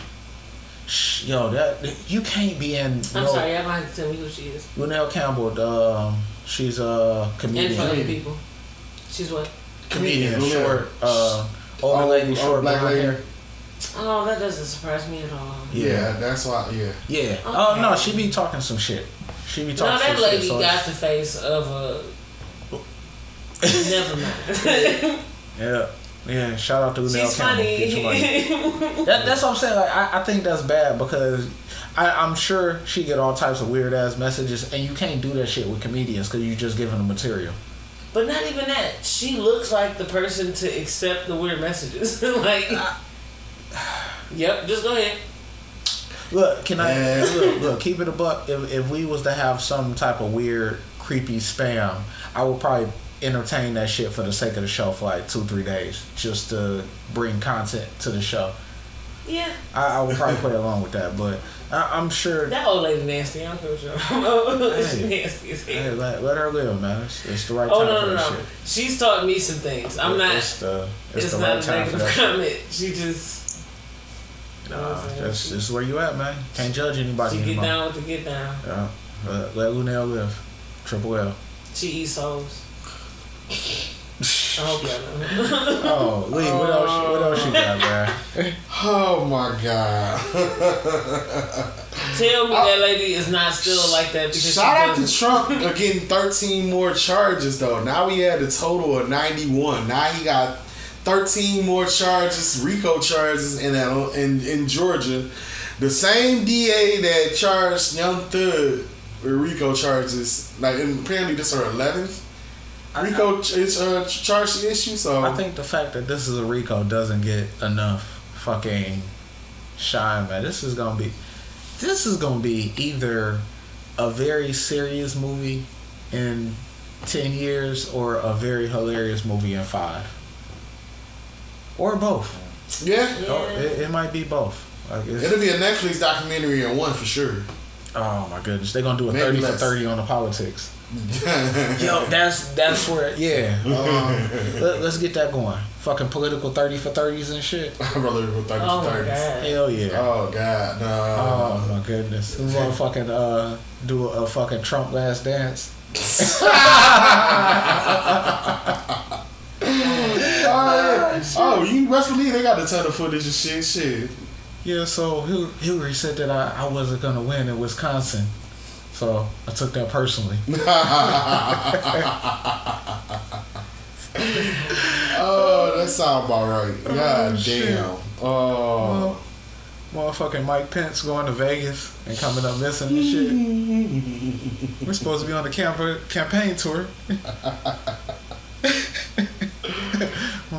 yo, that you can't be in. I'm sorry, y'all might have to tell me who she is. Lunel Campbell, she's a comedian. In front of people. She's what? Comedian, short, older lady, short black blonde lady. hair. Oh, that doesn't surprise me at all. Yeah, that's why. Yeah. Yeah. Okay. Oh no, she be talking some shit. She be talking. No, that some lady shit, so got the face of a Never mind. Yeah. Shout out to Unell She's Campbell. funny. Get your money. That's what I'm saying. Like, I think that's bad because I'm sure she get all types of weird ass messages, and you can't do that shit with comedians because you just giving them material. But not even that. She looks like the person to accept the weird messages. Like, yep. Just go ahead. Look, can I look? Keep it a buck. If we was to have some type of weird, creepy spam, I would probably entertain that shit for the sake of the show for like 2-3 days, just to bring content to the show. Yeah. I would probably play along with that, but I'm sure that old lady nasty. I'm pretty sure. She's nasty as hell. Hey, let her live, man. It's the right time for that shit. She's taught me some things. I'm not. It's the right not time a for that comment. shit. She just. This is where you at, man. Can't judge anybody She anymore. Get down with the get down. Yeah. Let Lunel live. Triple L. She eats souls. I hope y'all know. Oh, Lee, what else you got, man? Oh my God. Tell me that lady is not still like that because shout out to Trump getting 13 more charges though. Now we had a total of 91. Now he got 13 more charges, RICO charges in Georgia. The same DA that charged Young Thug with RICO charges. Like, apparently this is her 11th RICO charge issue. So I think the fact that this is a RICO doesn't get enough fucking shine, man. This is gonna be either a very serious movie in 10 years or a very hilarious movie in 5. Or both. Yeah. It might be both. Like it'll be a Netflix documentary in 1 for sure. Oh my goodness, they're gonna do a 30 for 30 on the politics. Yo, that's where let's get that going. Fucking political 30 for 30s and shit. Political 30 for 30s. Hell yeah. Oh God, no. Oh my goodness. Who's gonna fucking do a fucking Trump last dance? You best believe they got a ton of footage and shit. Yeah, so Hillary said that I wasn't gonna win in Wisconsin. So I took that personally. Oh, that sounds about right. God damn. Oh. Motherfucking Mike Pence going to Vegas and coming up missing and shit. We're supposed to be on the campaign tour.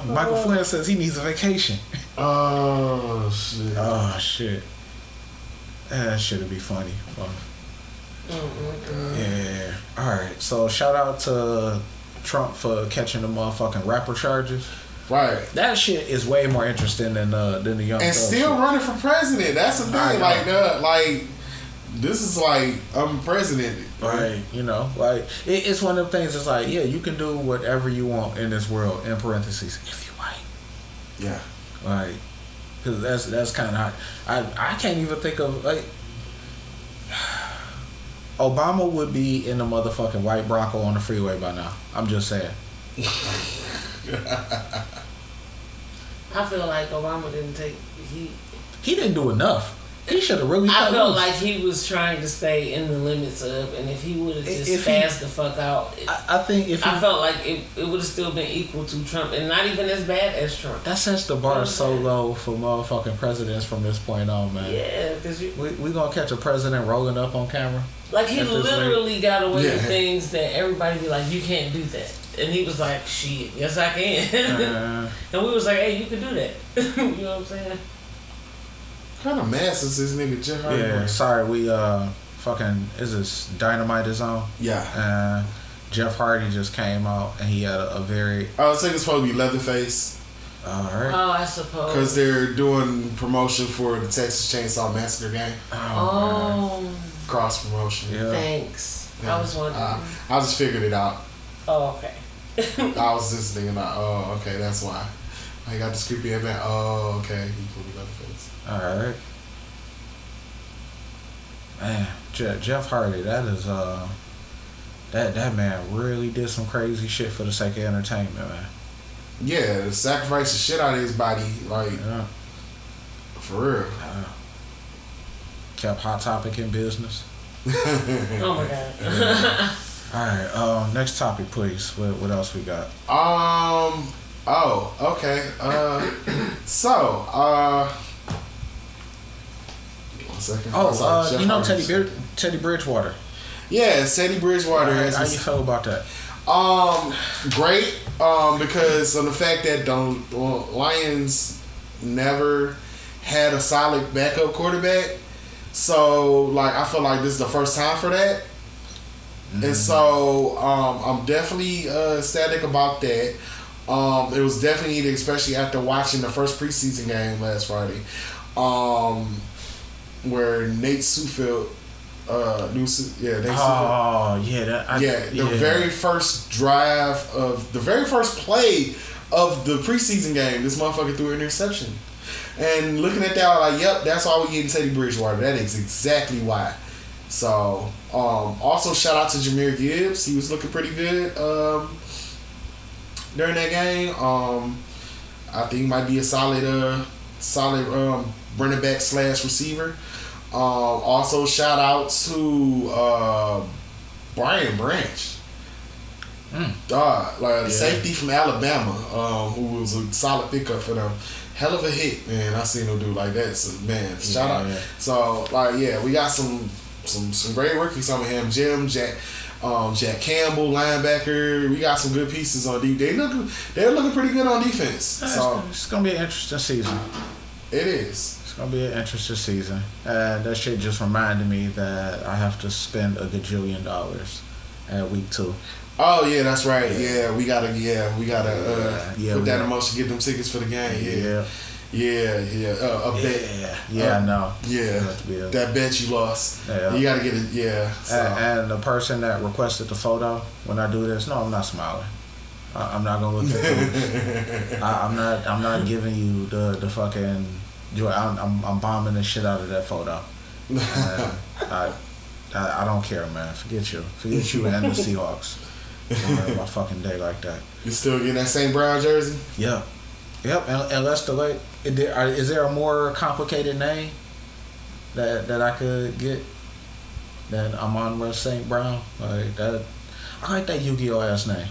Michael Flynn says he needs a vacation. Oh shit. Oh shit. That shit'd be funny. Yeah. Alright, so shout out to Trump for catching the motherfucking rapper charges. Right. That shit is way more interesting than the young. And still shit. Running for president. That's the thing. Like this is like unprecedented. Right. You know, like it's one of them things. It's like, yeah, you can do whatever you want in this world. In parentheses, if you white. Yeah. Like, because that's kind of hot. I can't even think of like. Obama would be in the motherfucking white Bronco on the freeway by now. I'm just saying. I feel like Obama didn't take He didn't do enough. He should have really. I felt like he was trying to stay in the limits of, and if he would have just spazzed the fuck out, I think I felt like it would have still been equal to Trump, and not even as bad as Trump. That sets the bar so low for motherfucking presidents from this point on, man. Yeah, because we gonna catch a president rolling up on camera. Like he literally got away with things that everybody be like, you can't do that. And he was like, shit, yes I can. And we was like, hey, you can do that. You know what I'm saying? What kind of mass is this nigga Jeff Hardy? Yeah, sorry, we fucking is this Dynamite is on? Yeah. Jeff Hardy just came out and he had a very. I was thinking it's supposed to be Leatherface. Alright. Oh, I suppose. Because they're doing promotion for the Texas Chainsaw Massacre game. Oh. Cross promotion. Yeah. Thanks. Yeah. I was wondering. I just figured it out. Oh, okay. I was just thinking about, oh, okay, that's why. I got this creepy man. Oh, okay, he put me Leatherface. Alright. Man, Jeff Hardy, that is that man really did some crazy shit for the sake of entertainment, man. Yeah, sacrifice the shit out of his body, like for real. Kept Hot Topic in business. Oh my god. right. Next topic, please. What else we got? Oh. Okay. So. 1 second. Oh. You know Teddy Bridgewater. Yeah, Teddy Bridgewater. How you feel about that? Great. Because of the fact that the Lions never had a solid backup quarterback. So, like, I feel like this is the first time for that. Mm-hmm. And so, I'm definitely ecstatic about that. It was definitely needed, especially after watching the first preseason game last Friday, where Nate Sudfeld, Nate Sudfeld. Oh yeah, the very first the very first play of the preseason game, this motherfucker threw an interception. And looking at that, I was like, yep, that's why we getting Teddy Bridgewater. That is exactly why. So, also shout out to Jahmyr Gibbs. He was looking pretty good during that game. I think he might be a solid running back / receiver. Also shout out to Brian Branch. Safety from Alabama, who was a solid pickup for them. Hell of a hit, man. I seen him do like that. So, man, shout out. Yeah. So, we got some great rookies on him. Jack Campbell, linebacker. We got some good pieces on defense. They're looking pretty good on defense. So it's gonna be an interesting season. It is. It's gonna be an interesting season. That shit just reminded me that I have to spend $1 gajillion at week 2. Oh yeah, that's right. Yeah, we gotta put that in motion. Get them tickets for the game. Update. I know. Yeah, that bet you lost. Yeah. You gotta get it. Yeah. So. And the person that requested the photo when I do this, no, I'm not smiling. I'm not gonna look at you. I'm not giving you the fucking joy. I'm bombing the shit out of that photo. I don't care, man. Forget you and the Seahawks. My fucking day like that. You still getting that same brown jersey? Yep. Unless is there a more complicated name that I could get than Amon-Ra St. Brown? Like that. I like that Yu-Gi-Oh ass name.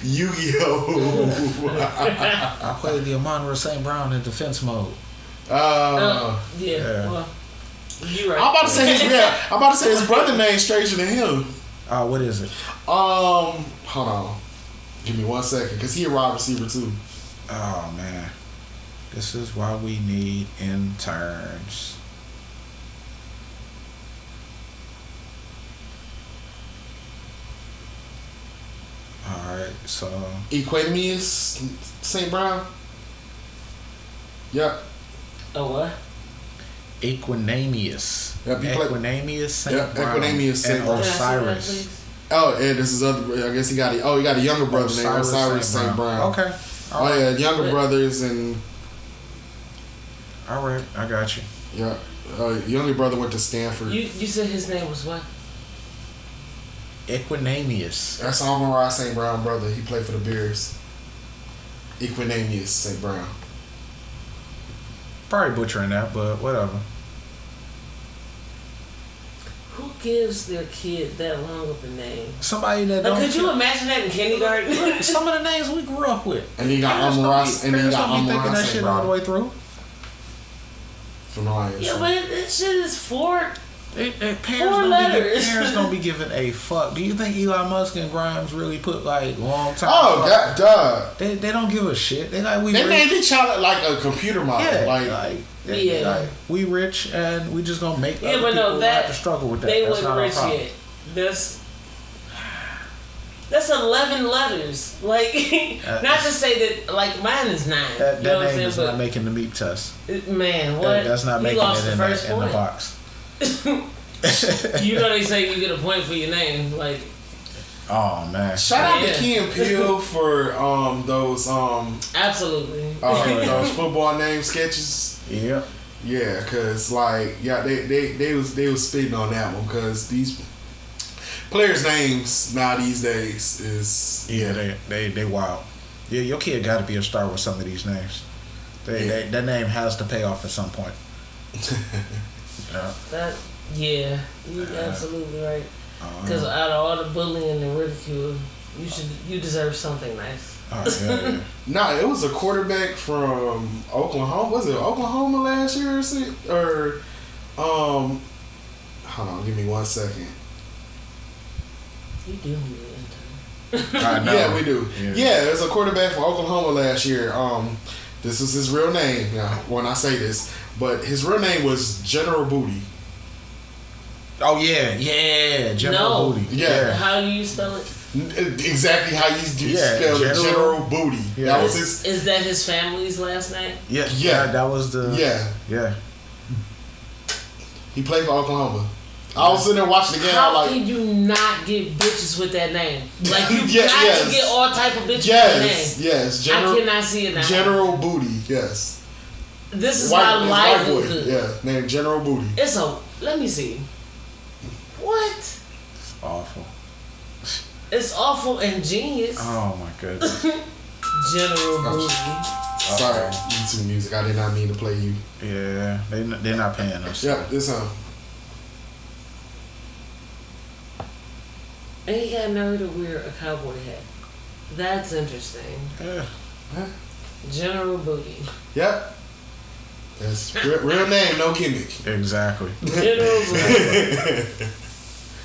Yu-Gi-Oh. I played the Amon-Ra St. Brown in defense mode. Yeah. Well, you right. I'm about to say his brother name stranger than him. What is it? Hold on. Give me 1 second, cause he a wide receiver too. Oh man, this is why we need interns. All right, so Equanimous St. Brown. Yep. Oh what? Equanimous. Yep, Equanimous St. Brown. Equanimous St. And Osiris. Oh, and this is other. I guess he got a younger brother named Osiris St. Brown. Okay. Younger brothers and. All right, I got you. Yeah, younger brother went to Stanford. You said his name was what? Equanimous. That's Amon-Ra St. Brown brother. He played for the Bears. Equanimous St. Brown. Probably butchering that, but whatever. Who gives their kid that long of a name? Somebody that don't. Could you imagine that in kindergarten? Some of the names we grew up with. And then you got Amon-Ra. And then you got Amon-Ra that shit all the way through. Yeah, but that shit is 4 letters. Parents don't be giving a fuck. Do you think Elon Musk and Grimes really put like long time? Oh, God, duh. They don't give a shit. They like we. They named each other like a computer model. Like we rich and we just gonna make other people have to struggle with that. They weren't rich yet. That's 11 letters. Like, not to say that, like, mine is 9. That name is not making the meat test. Man, what? That's not making it in the box. You know they say you get a point for your name. Like, oh, man. Shout out to Key and Peele for those absolutely those football name sketches. Yeah. Yeah, cause they was spitting on that one because these players' names now these days is they wild. Yeah, your kid got to be a star with some of these names. That name has to pay off at some point. You're absolutely right. Because out of all the bullying and ridicule, you deserve something nice. Yeah. Nah, it was a quarterback from Oklahoma. Was it Oklahoma last year or hold on, give me 1 second. You do need an intern. I know. Yeah, we do. Yeah, there's a quarterback from Oklahoma last year. This is his real name now when I say this, but his real name was General Booty. Oh yeah, General Booty. Yeah. How do you spell it? Exactly how you spell it, General Booty. Yeah. That was his. Is that his family's last name? Yeah, that was the. Yeah. He played for Oklahoma. I was sitting there watching the game. How can you not get bitches with that name? Like you got to get all type of bitches with that name. Yes, I cannot see it now. General Booty. Yes. This is my livelihood. Yeah, named General Booty. Let me see. What? It's awful. It's awful and genius. Oh my goodness. General Booty. Sorry, YouTube music. I did not mean to play you. Yeah, they're not paying us. Yep, this And he got nerve to wear a cowboy hat. That's interesting. Yeah. General Booty. Yep. That's real name, no gimmick. Exactly. General Booty.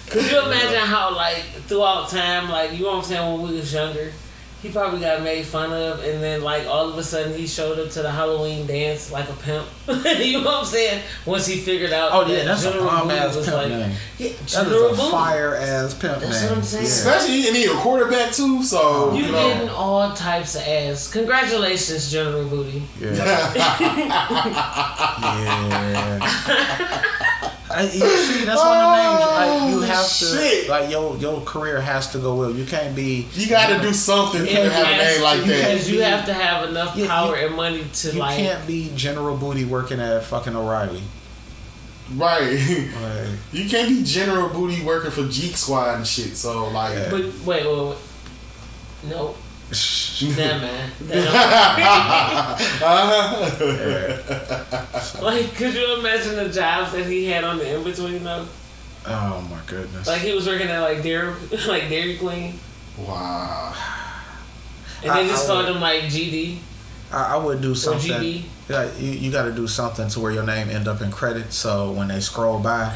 Could you imagine how, like, throughout time, like, you know what I'm saying, when we was younger, he probably got made fun of, and then, like, all of a sudden he showed up to the Halloween dance like a pimp. You know what I'm saying? Once he figured out. Oh yeah, that's General a bomb Booty ass was pimp like, name. Yeah, That is a fire ass pimp name. That's what I'm saying. Yeah. Especially, and he a quarterback too, so You getting all types of ass. Congratulations, General Booty. Yeah. Yeah. You see, that's one of the names. Like you have to, like your career has to go well. You can't be. You got to do something to have a name like that. Because you have to have enough power and money to like. You can't be General Booty working at fucking O'Reilly. Right. You can't be General Booty working for Geek Squad and shit. So like. Yeah. But wait. No. Nah, man. Like, could you imagine the jobs that he had on the in between though? Oh my goodness! Like he was working at like Dairy Queen. Wow. And they just called him like GD. I would do something. Or GB. Yeah, you got to do something to where your name end up in credits. So when they scroll by,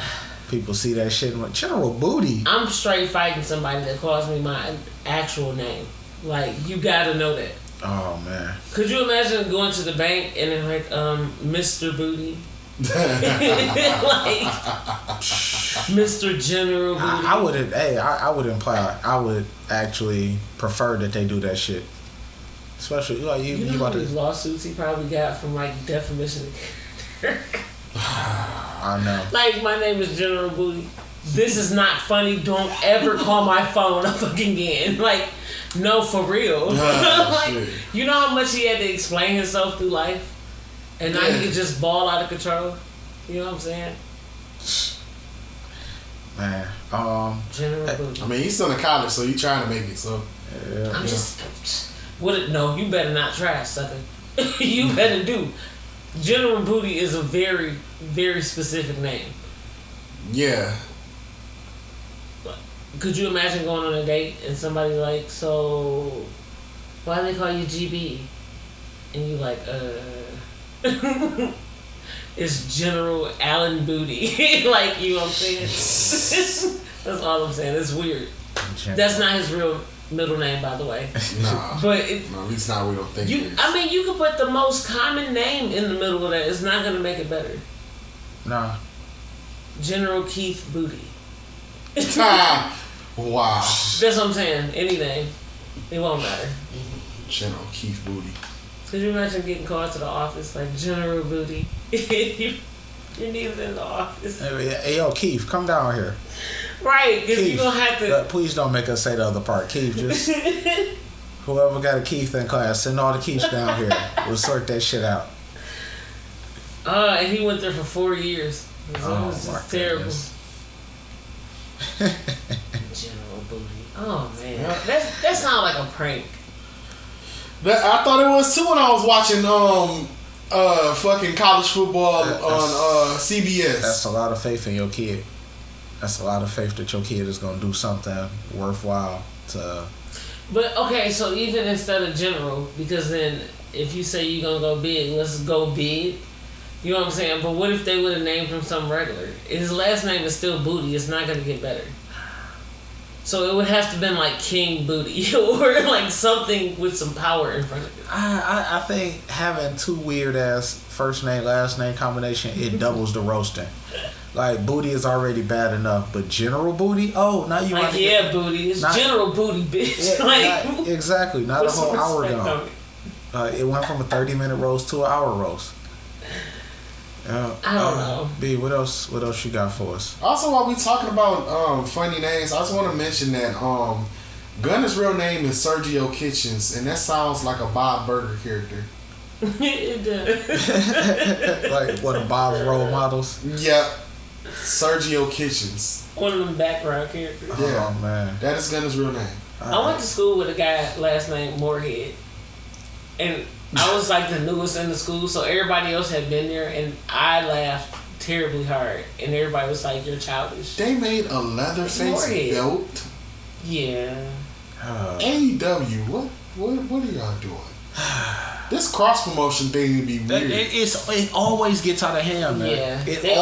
people see that shit and like General Booty. I'm straight fighting somebody that calls me my actual name. Like, you gotta know that. Oh man. Could you imagine going to the bank and then like, Mr. Booty? Like Mr. General Booty. I would imply I would actually prefer that they do that shit. Especially like you know about these lawsuits he probably got from like defamation. I know. Like, my name is General Booty. This is not funny. Don't ever call my phone up again. Like, no, for real. Like, shit. you know how much he had to explain himself through life? And now he can just ball out of control? You know what I'm saying? Man. General Booty. I mean, he's still in college, so he's trying to make it. So Yeah. I'm just... No, you better not try, sucker. You better do. General Booty is a very, very specific name. yeah. Could you imagine going on a date and somebody like, so why do they call you GB? And you like, it's General Allen Booty. Like, you know what I'm saying? That's all I'm saying. It's weird. That's not his real middle name, by the way. Nah. But no, at least now we don't think it is. I mean, you could put the most common name in the middle of that. It's not going to make it better. Nah. General Keith Booty. Wow. That's what I'm saying. Any name. It won't matter. General Keith Booty. Could you imagine getting called to the office like General Booty? You're needed in the office. Hey, yo, Keith, come down here. Right, because you're going to have to... Please don't make us say the other part. Keith, just... Whoever got a Keith in class, send all the Keiths down here. We'll sort that shit out. And he went there for 4 years. It was just terrible. General Booty. Oh, man. That sounds like a prank. I thought it was too when I was watching fucking college football on CBS. That's a lot of faith in your kid. That's a lot of faith that your kid is gonna do something worthwhile to. But okay, so even instead of general, because then if you say you're gonna go big, let's go big. You know what I'm saying? But what if they would have named him something regular? His last name is still Booty. It's not gonna get better. So it would have to been like King Booty or like something with some power in front of it. I think having two weird ass first name last name combination, it doubles the roasting. Like Booty is already bad enough, but General Booty, oh now you like Booty, it's General Booty, bitch. Yeah, like exactly, not a whole hour gone. It went from a 30-minute roast to an hour roast. I don't know. B, what else you got for us? Also, while we talking about funny names, I just want to mention that Gunner's real name is Sergio Kitchens, and that sounds like a Bob Burger character. It does. Like one of Bob's role models? Yep. Sergio Kitchens. One of them background characters. Yeah. Oh, man. That is Gunner's real name. I went to school with a guy last name Moorhead. And I was like the newest in the school, so everybody else had been there, and I laughed terribly hard. And everybody was like, "You're childish." They made a Leatherface belt. Yeah. AEW, what are y'all doing? This cross promotion thing would be weird. It always gets out of hand, man. Yeah, it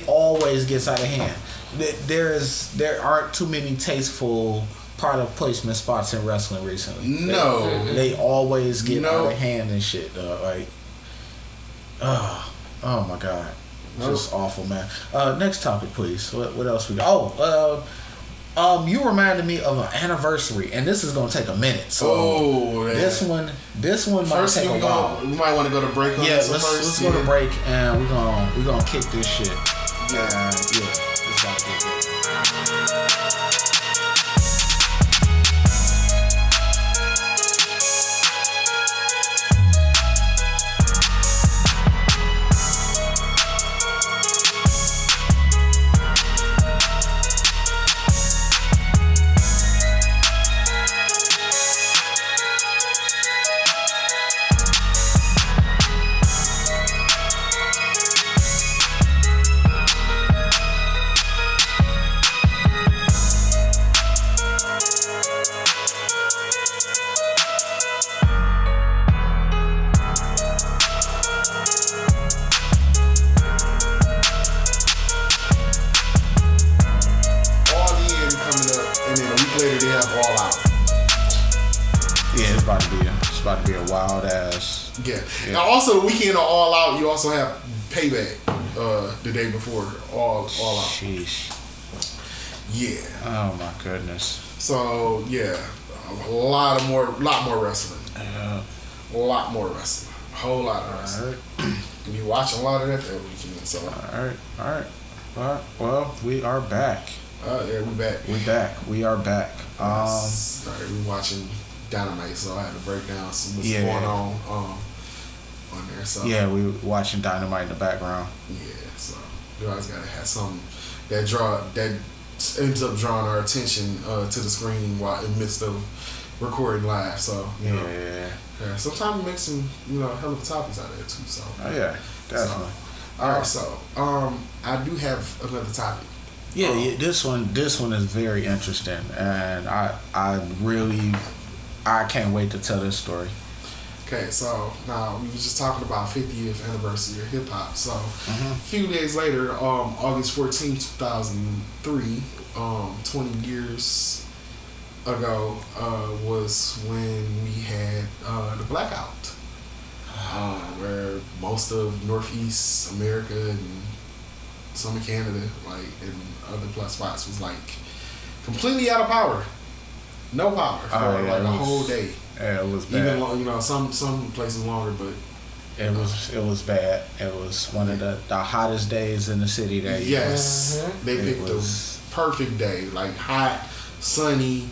always gets out of hand. There aren't too many tasteful product placement spots in wrestling recently. No, they always get out of hand and shit. Like, oh my god, just awful, man. Next topic, please. What else we got? You reminded me of an anniversary, and this is gonna take a minute. So this one might first take a while. We might want to go to break on this one first. Let's go to break, and we're gonna kick this shit. Yeah, it's about to get good. Now, also the weekend of All Out, you also have Payback the day before All Out. Sheesh. Yeah. Oh my goodness. So yeah, a lot more wrestling. A lot more wrestling. A whole lot of wrestling. Right. You watching a lot of that weekend. So. All right. Well, we are back. Yeah, we back. We are back. Sorry, we watching Dynamite, so I had to break down what's going on there. So yeah, we were watching Dynamite in the background. Yeah, so you always gotta have something that ends up drawing our attention to the screen while in the midst of recording live. So you know, sometimes we make some hell of topics out of it too. So yeah, definitely. So, all right, so I do have another topic. Yeah, this one is very interesting, and I can't wait to tell this story. Okay, so now we were just talking about 50th anniversary of hip hop. So a few days later, August 14, 2003, 20 years ago, was when we had the blackout, where most of Northeast America and some of Canada, like in other plus spots, was like completely out of power. No power for a whole day. Yeah, it was bad. Even some places longer, but it was bad. It was one of the hottest days in the city that year. Yes, they picked the perfect day, like hot, sunny,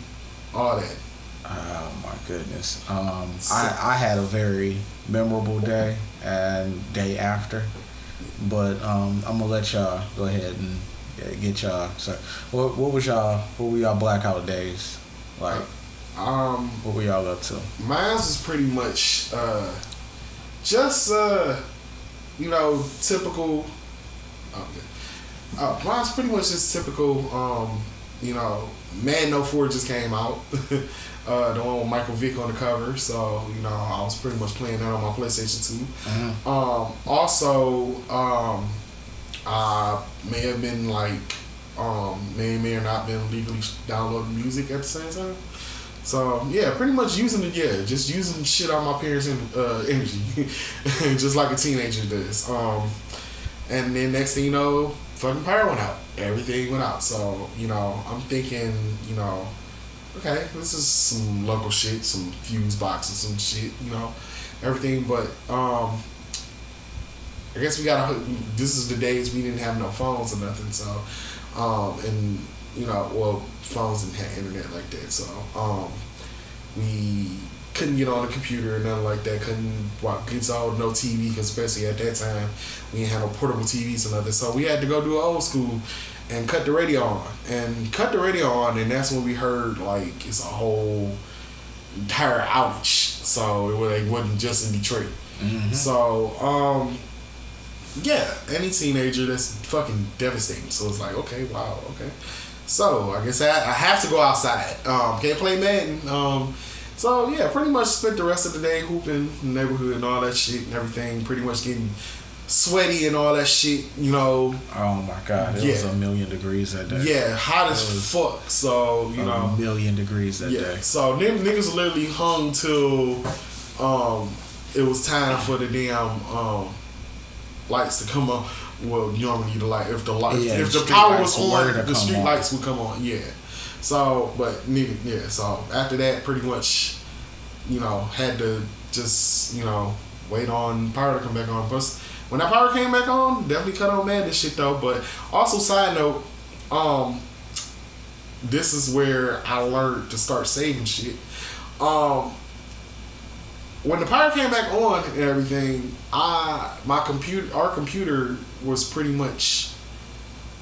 all that. Oh my goodness. I had a very memorable day and day after, but I'm gonna let y'all go ahead and get y'all. So what were y'all blackout days like? What were y'all up to? Mine was pretty much just typical. Mine's pretty much just typical. You know, Madden 04 just came out. The one with Michael Vick on the cover. So, you know, I was pretty much playing that on my PlayStation 2. Mm-hmm. Also, I may have been like, may or not been legally downloading music at the same time. So, yeah, pretty much just using shit on my parents' energy. Just like a teenager does. And then next thing you know, fucking power went out. Everything went out. So, you know, I'm thinking, you know, okay, this is some local shit, some fuse boxes, some shit, you know, everything. But I guess this is the days we didn't have no phones or nothing. So, and, you know, well, phones didn't have internet like that. So, we couldn't get on the computer or nothing like that. Couldn't get on no TV, because especially at that time, we didn't have no portable TVs or nothing. So we had to go do an old school and cut the radio on. And that's when we heard, like, it's a whole entire outage. So it wasn't just in Detroit. Mm-hmm. So, yeah, any teenager, that's fucking devastating. So it's like, okay, wow, okay. So I guess I have to go outside. Can't play Madden. So yeah, pretty much spent the rest of the day hooping in the neighborhood and all that shit and everything. Pretty much getting sweaty and all that shit, you know. Oh my God, it was 1,000,000 degrees that day. Yeah, hot as fuck. So, you know. 1,000,000 degrees that day. So them niggas literally hung till it was time for the damn lights to come on. Well, you don't need the light. If the power was on, the street lights would come on. Yeah. So, so after that, pretty much, you know, had to just, you know, wait on power to come back on. But when that power came back on, definitely cut on Madden shit though. But also, side note, this is where I learned to start saving shit. When the power came back on and everything, our computer was pretty much,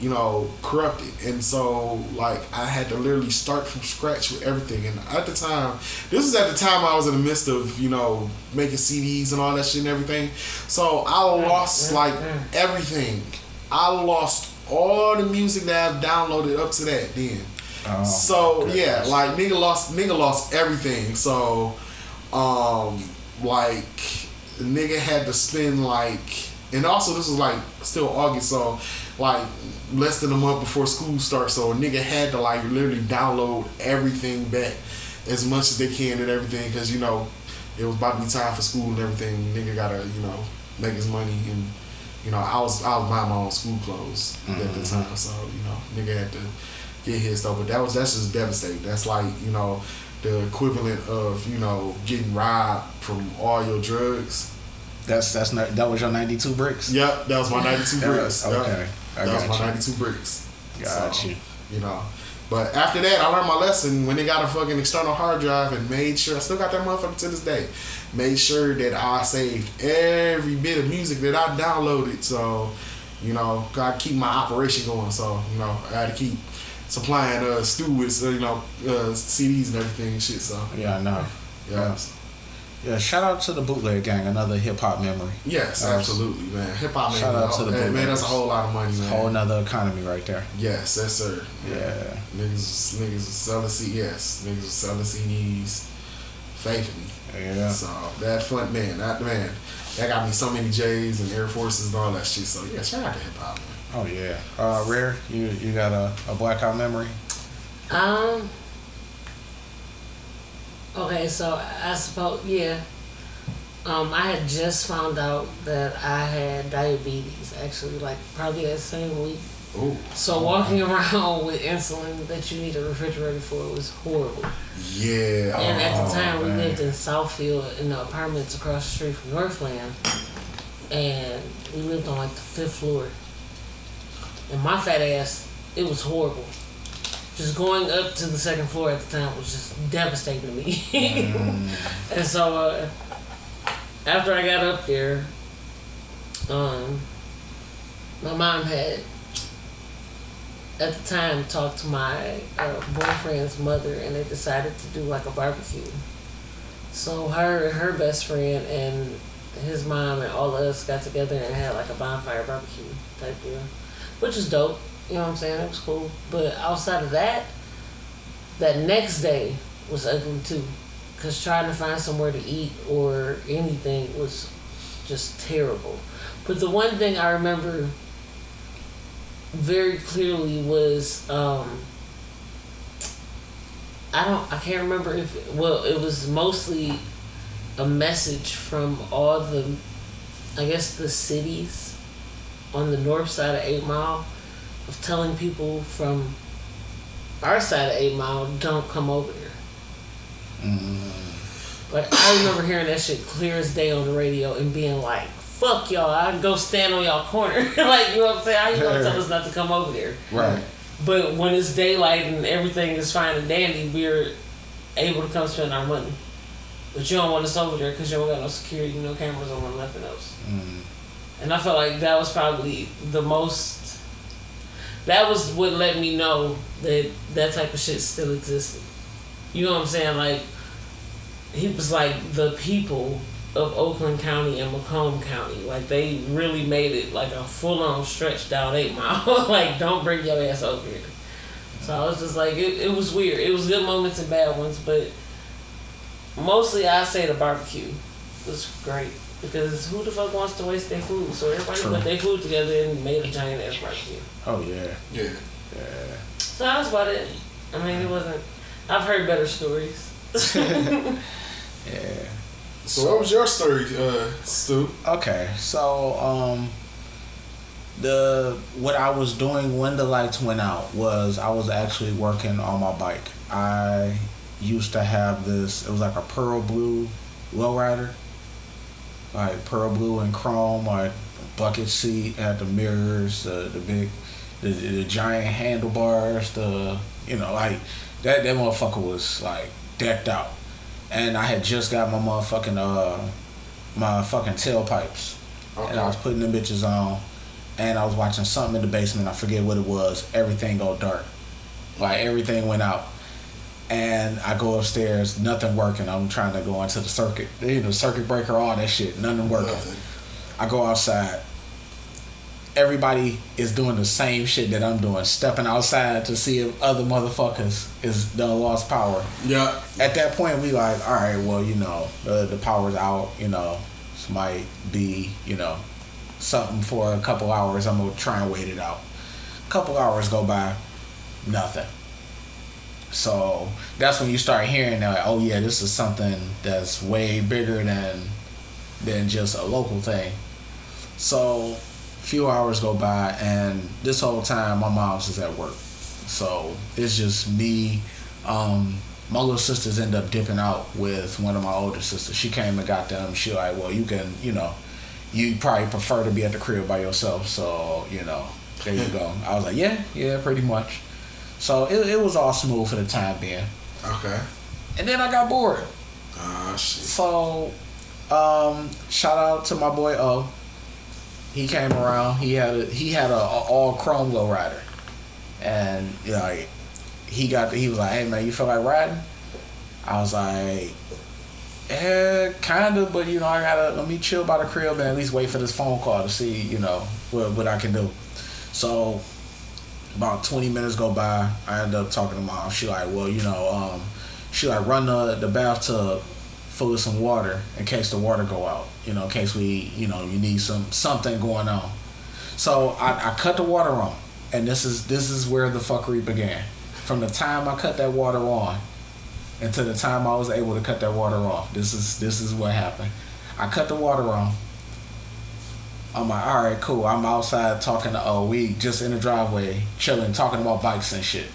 you know, corrupted. And so, like, I had to literally start from scratch with everything. And at the time, this was at the time I was in the midst of, you know, making CDs and all that shit and everything. So I lost, like, everything. I lost all the music that I've downloaded up to that then. Oh, so, yeah, like, nigga lost everything. So, like, the nigga had to spend, like, and also this was, like, still August, so, like, less than a month before school starts, so a nigga had to, like, literally download everything back as much as they can and everything, because, you know, it was about to be time for school and everything. Nigga gotta, you know, make his money, and, you know, I was buying my own school clothes at the time, so, you know, nigga had to get his stuff, but that's just devastating. That's like, you know, the equivalent of, you know, getting robbed from all your drugs. That was your 92 bricks? Yep, that was my 92 bricks. Okay. That was my 92 bricks. Got you. You know. But after that, I learned my lesson when they got a fucking external hard drive, and made sure, I still got that motherfucker to this day, made sure that I saved every bit of music that I downloaded. So, you know, gotta keep my operation going. So, you know, I had to keep supplying Stu with, you know, CDs and everything and shit. So yeah, I know. Yeah. Yeah, shout out to the Bootleg Gang, another hip hop memory. Yes, absolutely, man. Hip hop memory. Shout out to the Bootleg. Man, that's a whole lot of money, man. Whole nother economy right there. Yes, yes, sir. Yeah. Niggas was selling CDs. Yes, niggas was selling CDs faithfully. Yeah. So that got me so many J's and Air Forces and all that shit. So yeah, shout out to hip hop, man. Oh yeah. Rare, you got a blackout memory? Okay, so I suppose, yeah. I had just found out that I had diabetes, actually, like probably that same week. Ooh. So walking around with insulin that you need a refrigerator for was horrible. Yeah. And at the time, we lived in Southfield in the apartments across the street from Northland. And we lived on like the 5th floor. And my fat ass, it was horrible. Just going up to the 2nd floor at the time was just devastating to me. And so after I got up there, my mom had at the time talked to my boyfriend's mother, and they decided to do like a barbecue. So her best friend and his mom and all of us got together and had like a bonfire barbecue type deal. which is dope. You know what I'm saying? It was cool. But outside of that, that next day was ugly too. Because trying to find somewhere to eat or anything was just terrible. But the one thing I remember very clearly was I can't remember if it was mostly a message from all the, I guess, the cities on the north side of 8 Mile of telling people from our side of 8 Mile, don't come over here. Like, I remember hearing that shit clear as day on the radio and being like, fuck y'all, I'd go stand on y'all corner. Like, you know what I'm saying? How you gonna tell us not to come over there? Right. But when it's daylight and everything is fine and dandy, we're able to come spend our money. But you don't want us over there because you don't got no security, no cameras on, nothing else. And I felt like that was probably the most... That was what let me know that that type of shit still existed. You know what I'm saying? Like, he was like the people of Oakland County and Macomb County. Like, they really made it like a full-on stretch down 8 Mile. Like, don't bring your ass over here. So I was just like, it was weird. It was good moments and bad ones, but mostly I say the barbecue was great. Because who the fuck wants to waste their food? So everybody put their food together and made a giant ass barbecue. Oh, yeah. Yeah. So that was about it. I mean, it wasn't... I've heard better stories. Yeah. So what was your story, Stu? Okay, so what I was doing when the lights went out was I was actually working on my bike. I used to have this. It was like a pearl blue lowrider, like pearl blue and chrome, like bucket seat, had the mirrors, the big, the giant handlebars, like that motherfucker was like decked out. And I had just got my motherfucking tailpipes. Okay. And I was putting them bitches on, and I was watching something in the basement. I forget what it was. Everything go dark. Like, everything went out. And I go upstairs, nothing working. I'm trying to go into the circuit. Circuit breaker, all that shit. Nothing working. Nothing. I go outside. Everybody is doing the same shit that I'm doing, stepping outside to see if other motherfuckers is done lost power. Yeah. At that point, we like, all right, well, the power's out. This might be, something for a couple hours. I'm gonna try and wait it out. A couple hours go by, nothing. So that's when you start hearing that, oh yeah, this is something that's way bigger than just a local thing. So few hours go by, and this whole time my mom's is at work, so it's just me. My little sisters end up dipping out with one of my older sisters. She came and got them. She like, well, you can, you probably prefer to be at the crib by yourself, so there you go. I was like, yeah, pretty much. So it was all smooth for the time being. Okay. And then I got bored. Shit. So shout out to my boy O. He came around. He had a all chrome lowrider, and he was like, "Hey man, you feel like riding?" I was like, kind of, but I gotta let me chill by the crib and at least wait for this phone call to see what I can do. So about 20 minutes go by. I end up talking to mom. She like, well, she like run the bathtub full of some water in case the water go out, in case we, you need something going on. So I cut the water on, and this is where the fuckery began. From the time I cut that water on until the time I was able to cut that water off, this is what happened. I cut the water on. I'm like, all right, cool. I'm outside talking to we just in the driveway, chilling, talking about bikes and shit.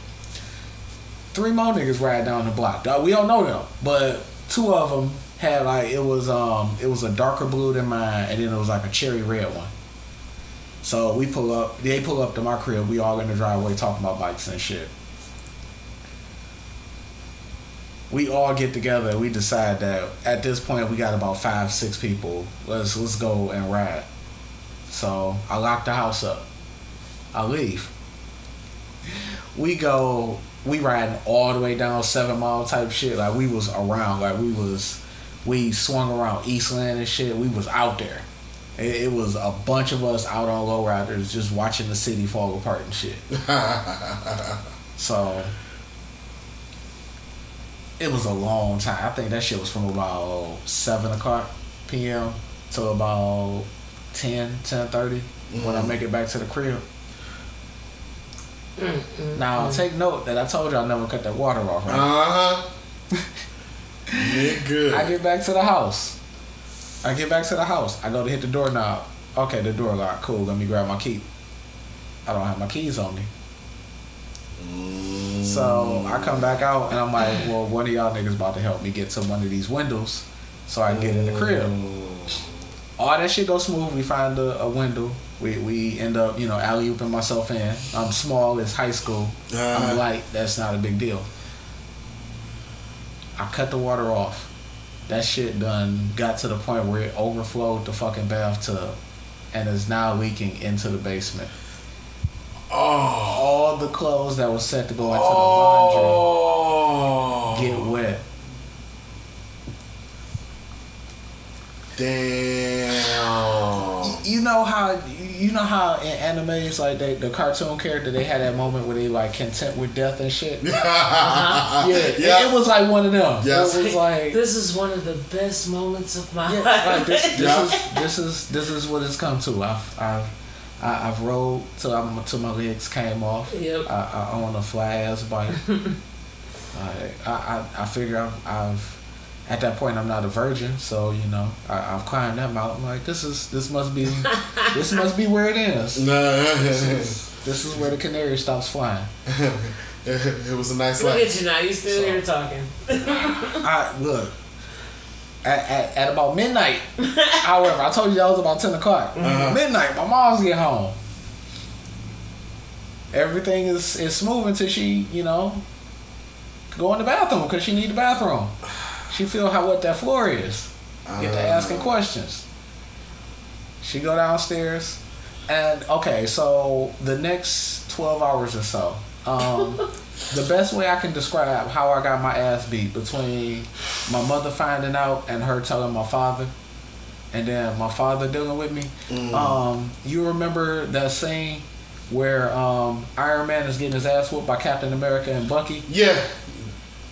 3 more niggas ride down the block. We don't know them, but 2 of them had it was a darker blue than mine, and then it was like a cherry red one. So they pull up to my crib, we all in the driveway talking about bikes and shit. We all get together, we decide that at this point we got about 5-6 people. Let's go and ride. So I lock the house up. I leave. We riding all the way down 7 Mile type shit. Like, we was around. Like, we swung around Eastland and shit. We was out there. It was a bunch of us out on lowriders just watching the city fall apart and shit. So it was a long time. I think that shit was from about 7 o'clock p.m. to about 10:30 when I make it back to the crib. Now take note that I told you I never cut that water off, right? Nigga. I get back to the house. I go to hit the doorknob. Okay, the door locked. Cool. Let me grab my key. I don't have my keys on me. So I come back out and I'm like, well, one of y'all niggas about to help me get to one of these windows so I can get in the crib. All that shit goes smooth. We find a window. We end up, alley-ooping myself in. I'm small. It's high school. I'm light. That's not a big deal. I cut the water off. That shit done got to the point where it overflowed the fucking bathtub and is now leaking into the basement. All the clothes that was set to go into the laundry get wet. Damn. You know how in animes like the cartoon character they had that moment where they like content with death and shit. It was like one of them. Yes. It was like this is one of the best moments of my life. Like this is what it's come to. I've rode till my legs came off. Yep. I own a fly ass bike. I figure I've at that point I'm not a virgin, so I've climbed that mountain. Like this must be where it is. This is where the canary stops flying. It was a nice Look life. at you now. You still here talking. Look. At about midnight, however, I told you that was about 10 o'clock. Midnight, my mom's get home. Everything is smooth until she, go in the bathroom because she need the bathroom. She feel what that floor is. Get to asking questions. She go downstairs, and okay, so the next 12 hours or so, the best way I can describe how I got my ass beat between my mother finding out and her telling my father, and then my father dealing with me. You remember that scene where Iron Man is getting his ass whooped by Captain America and Bucky? Yeah.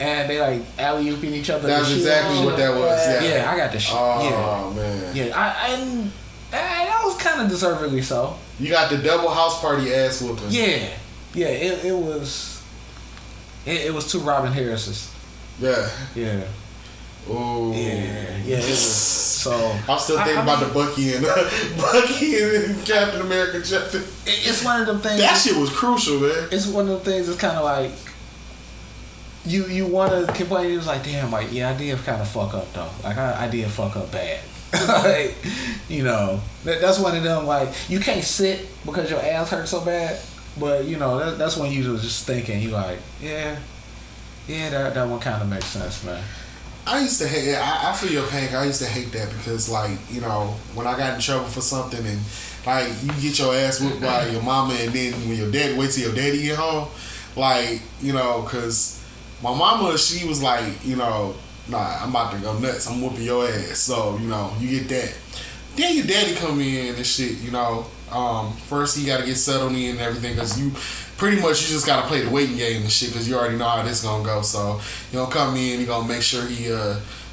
And they like alley-ooping each other. That's exactly what that was. Yeah, I got the shit. Oh man. Yeah, and that was kind of deservedly so. You got the double house party ass whooping. Yeah. It was. It was 2 Robin Harrises. Yeah. Yeah. Oh. Yeah. It was. So I'm still thinking about the Bucky and Captain America. It's one of them things. That shit was crucial, man. It's one of the things that's kind of like. You want to complain. It was like, damn, like, yeah, I did kind of fuck up though. Like, I did fuck up bad. Like, that's one of them. Like, you can't sit because your ass hurts so bad. But that's when you just thinking. You like, yeah, that one kind of makes sense, man. I used to hate. I feel your pain. I used to hate that because, like, when I got in trouble for something and like you get your ass whooped by your mama, and then when your dad wait till your daddy get home, like because. My mama, she was like, nah, I'm about to go nuts. I'm whooping your ass. So, you get that. Then your daddy come in and shit, First, he got to get settled in and everything because you just got to play the waiting game and shit because you already know how this going to go. So, come in, he going to make sure he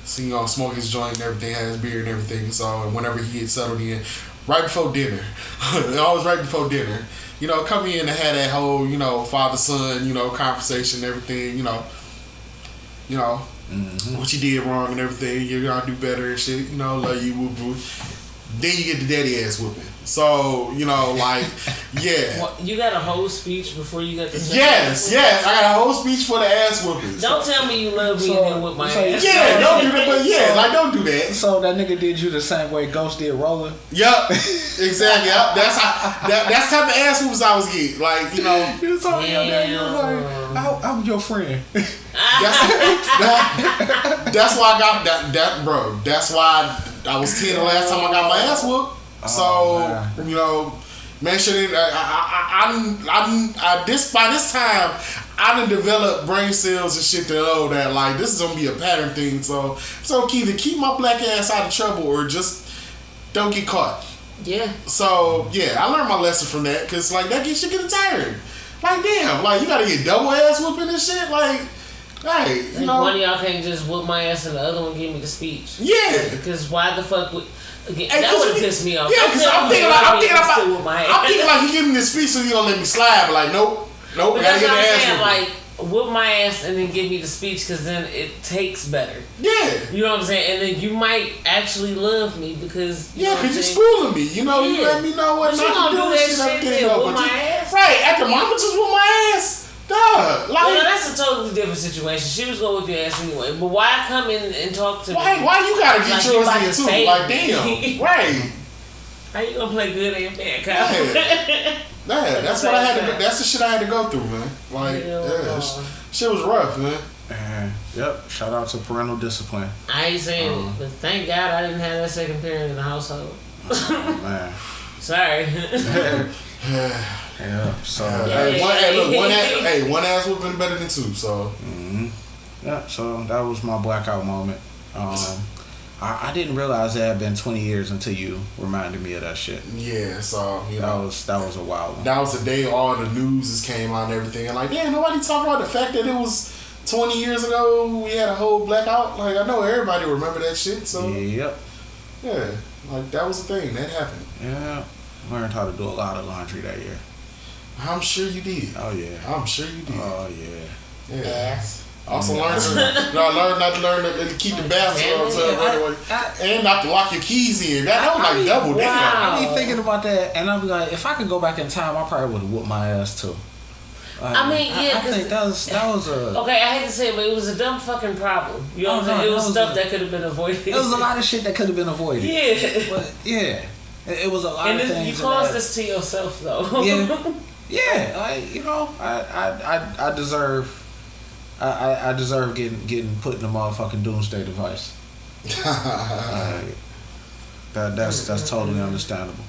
smoke his joint and everything, have his beer and everything. So, whenever he gets settled in, right before dinner, always right before dinner, come in and have that whole, father-son, conversation and everything, what you did wrong and everything, you're gonna do better and shit, love you, whoop whoop. Then you get the daddy ass whooping. So, like, yeah. What, you got a whole speech before you got the Yes, I got a whole speech for the ass whooping. Don't tell me you love me and then whip my ass. Yeah, don't do that, but don't do that. So that nigga did you the same way Ghost did Roller? Yup, exactly. Yep. That's type of ass whoops I was getting. Like, You was talking about that, you was like, I'm your friend. That's why I got that, bro. That's why I was 10 the last time I got my ass whooped. Make sure that by this time I done developed brain cells and shit to know that like this is gonna be a pattern thing. So it's okay to keep my black ass out of trouble or just don't get caught. Yeah. So yeah, I learned my lesson from that because like that gets you getting tired. Like damn, like you gotta get double ass whooping and shit. Like, hey, you know, one of y'all can't just whoop my ass and the other one give me the speech. Yeah. Because why the fuck would? Again, hey, that would have pissed me off. Yeah, because I'm thinking like you give me the speech so you gonna let me slide, but like nope, But gotta get the ass saying, whooping. like whoop my ass and then give me the speech because then it takes better. Yeah. You know what I'm saying? And then you might actually love me because because you're schooling me. You know, you let me know what not to do and shit. Right, after mama just whoop my ass. Duh. Like, well, that's a totally different situation. She was going with your ass anyway. But why come in and talk to me? Why you gotta get like yours in too? Like, damn. Right. How you gonna play good and bad, Kyle? Yeah, that's what I had to. That's the shit I had to go through, man. Like, shit was rough, man. Yep. Shout out to parental discipline. I ain't saying it, but thank God I didn't have that second parent in the household. Oh, man. Sorry. Yeah. So one ass whooping better than two. So. Yeah. So that was my blackout moment. I didn't realize it had been 20 years until you reminded me of that shit. Yeah, so you know that was a wild one. That was the day all the news came out and everything, and like, damn, nobody talked about the fact that it was 20 years ago we had a whole blackout. Like, I know everybody remember that shit. So yep. Yeah, like that was the thing that happened. Yeah, learned how to do a lot of laundry that year. I'm sure you did. Oh yeah. I'm sure you did. Oh yeah. Yes. Also learn to keep the bathrooms and not to lock your keys in. That was like double damn. I be thinking about that, and I'll be like, if I could go back in time, I probably would have whooped my ass too. I mean, yeah, I think that was a. Okay, I hate to say it, but it was a dumb fucking problem. You know what I'm saying? It was stuff that could have been avoided. There was a lot of shit that could have been avoided. Yeah. But yeah, it was a lot of things. And you caused this to yourself, though. Yeah. Yeah, like, you know, I deserve. I deserve getting put in the motherfucking doomsday device. That's totally understandable.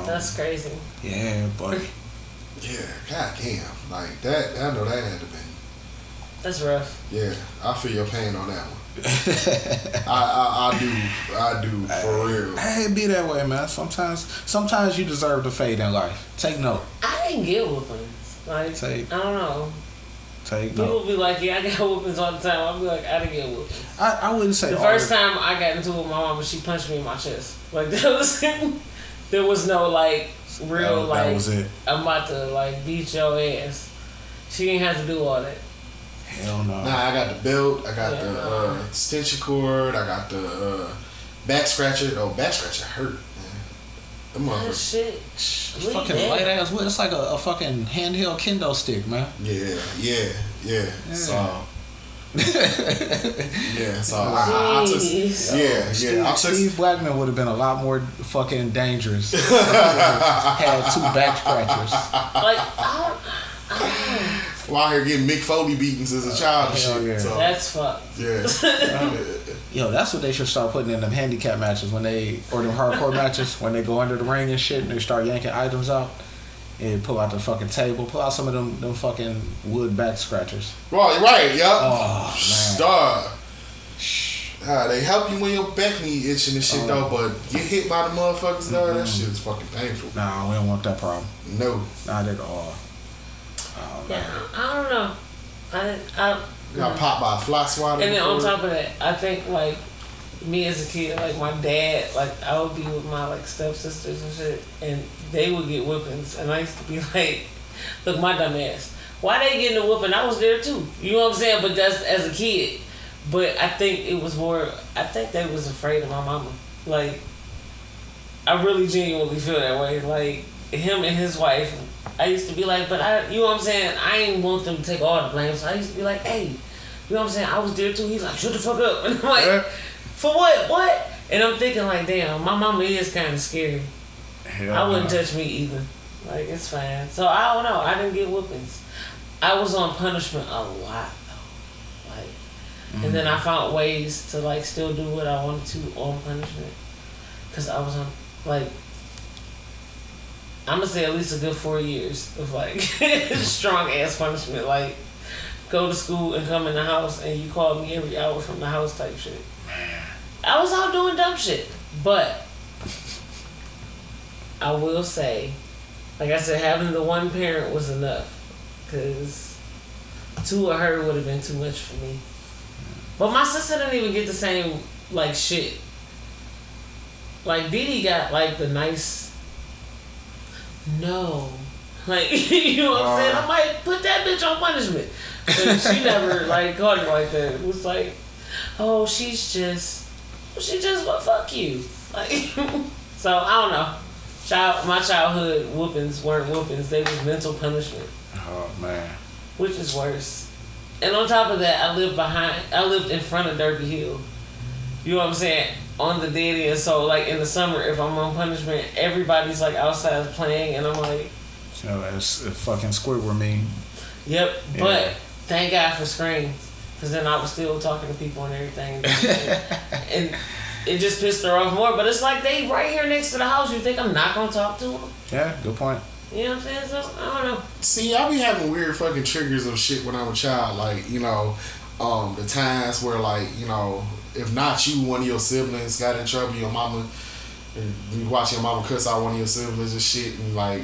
That's crazy. Yeah, but yeah, goddamn, like that. I know that had to be. That's rough. Yeah, I feel your pain on that one. I do for real. Hey, it be that way, man. Sometimes you deserve the fate in life. Take note. I didn't get whoopings. Like, I don't know. People be like, yeah, I got whoopings all the time. I'll be like, I didn't get whoopings. I wouldn't say the first time I got into it with my mama, she punched me in my chest. Like, there was no like real that was it. I'm about to like beat your ass. She didn't have to do all that. Hell no. Nah, I got the belt. I got the extension cord. I got the back scratcher. Oh, back scratcher hurt. The motherfucker. Shit. Fucking light ass whip. It's like a fucking handheld kendo stick, man. Yeah. So. yeah, so I took. Steve Blackman would have been a lot more fucking dangerous. Had two back scratchers. Like, I don't While here getting Mick Foley beatings as a child and shit. Yeah. So. That's fucked. Yeah. Yo, that's what they should start putting in them handicap matches or them hardcore matches when they go under the ring and shit and they start yanking items out and pull out the fucking table, pull out some of them fucking wood back scratchers. Right, yep. Oh, man. They help you when your back knee itching and shit though, but get hit by the motherfuckers though, that shit is fucking painful. Nah, we don't want that problem. No. Not at all. Oh, yeah, I don't know. I got popped by a fly swatter. And then on top of that, I think like me as a kid, like my dad, like I would be with my like stepsisters and shit, and they would get whoopings, and I used to be like, look, my dumb ass, why they getting a whooping? I was there too. You know what I'm saying? But that's as a kid. But I think it was more. I think they was afraid of my mama. Like, I really genuinely feel that way. Like him and his wife. I used to be like, but you know what I'm saying? I ain't want them to take all the blame. So I used to be like, hey, you know what I'm saying? I was there too. He's like, shut the fuck up. And I'm like, for what? What? And I'm thinking like, damn, my mama is kind of scary. I wouldn't touch me either. Like, it's fine. So I don't know. I didn't get whoopings. I was on punishment a lot though. Like, and then I found ways to like still do what I wanted to on punishment. Cause I was on like. I'm gonna say at least a good 4 years of like strong ass punishment, like go to school and come in the house and you call me every hour from the house type shit. I was out doing dumb shit, but I will say, like I said, having the one parent was enough. Because 2 of her would have been too much for me. But my sister didn't even get the same, like, shit. Like, Dee got, like, the nice... No. Like, you know what I'm saying? I might put that bitch on punishment. But she never, like, caught it like that. It was like, oh, she just, well, fuck you. Like, so, I don't know. My childhood whoopings weren't whoopings. They was mental punishment. Oh, man. Which is worse. And on top of that, I lived in front of Derby Hill. You know what I'm saying? On the dead end. So, like, in the summer, if I'm on punishment, everybody's, like, outside playing, and I'm like... You know, it's a fucking Squidward meme. Yep, yeah. But thank God for screens. Because then I was still talking to people and everything. And it just pissed her off more. But it's like, they right here next to the house. You think I'm not going to talk to them? Yeah, good point. You know what I'm saying? So, I don't know. See, I be having weird fucking triggers of shit when I'm a child. Like, you know, the times where, like, you know, if not you, one of your siblings got in trouble, your mama, and you watch your mama cuss out one of your siblings and shit, and, like,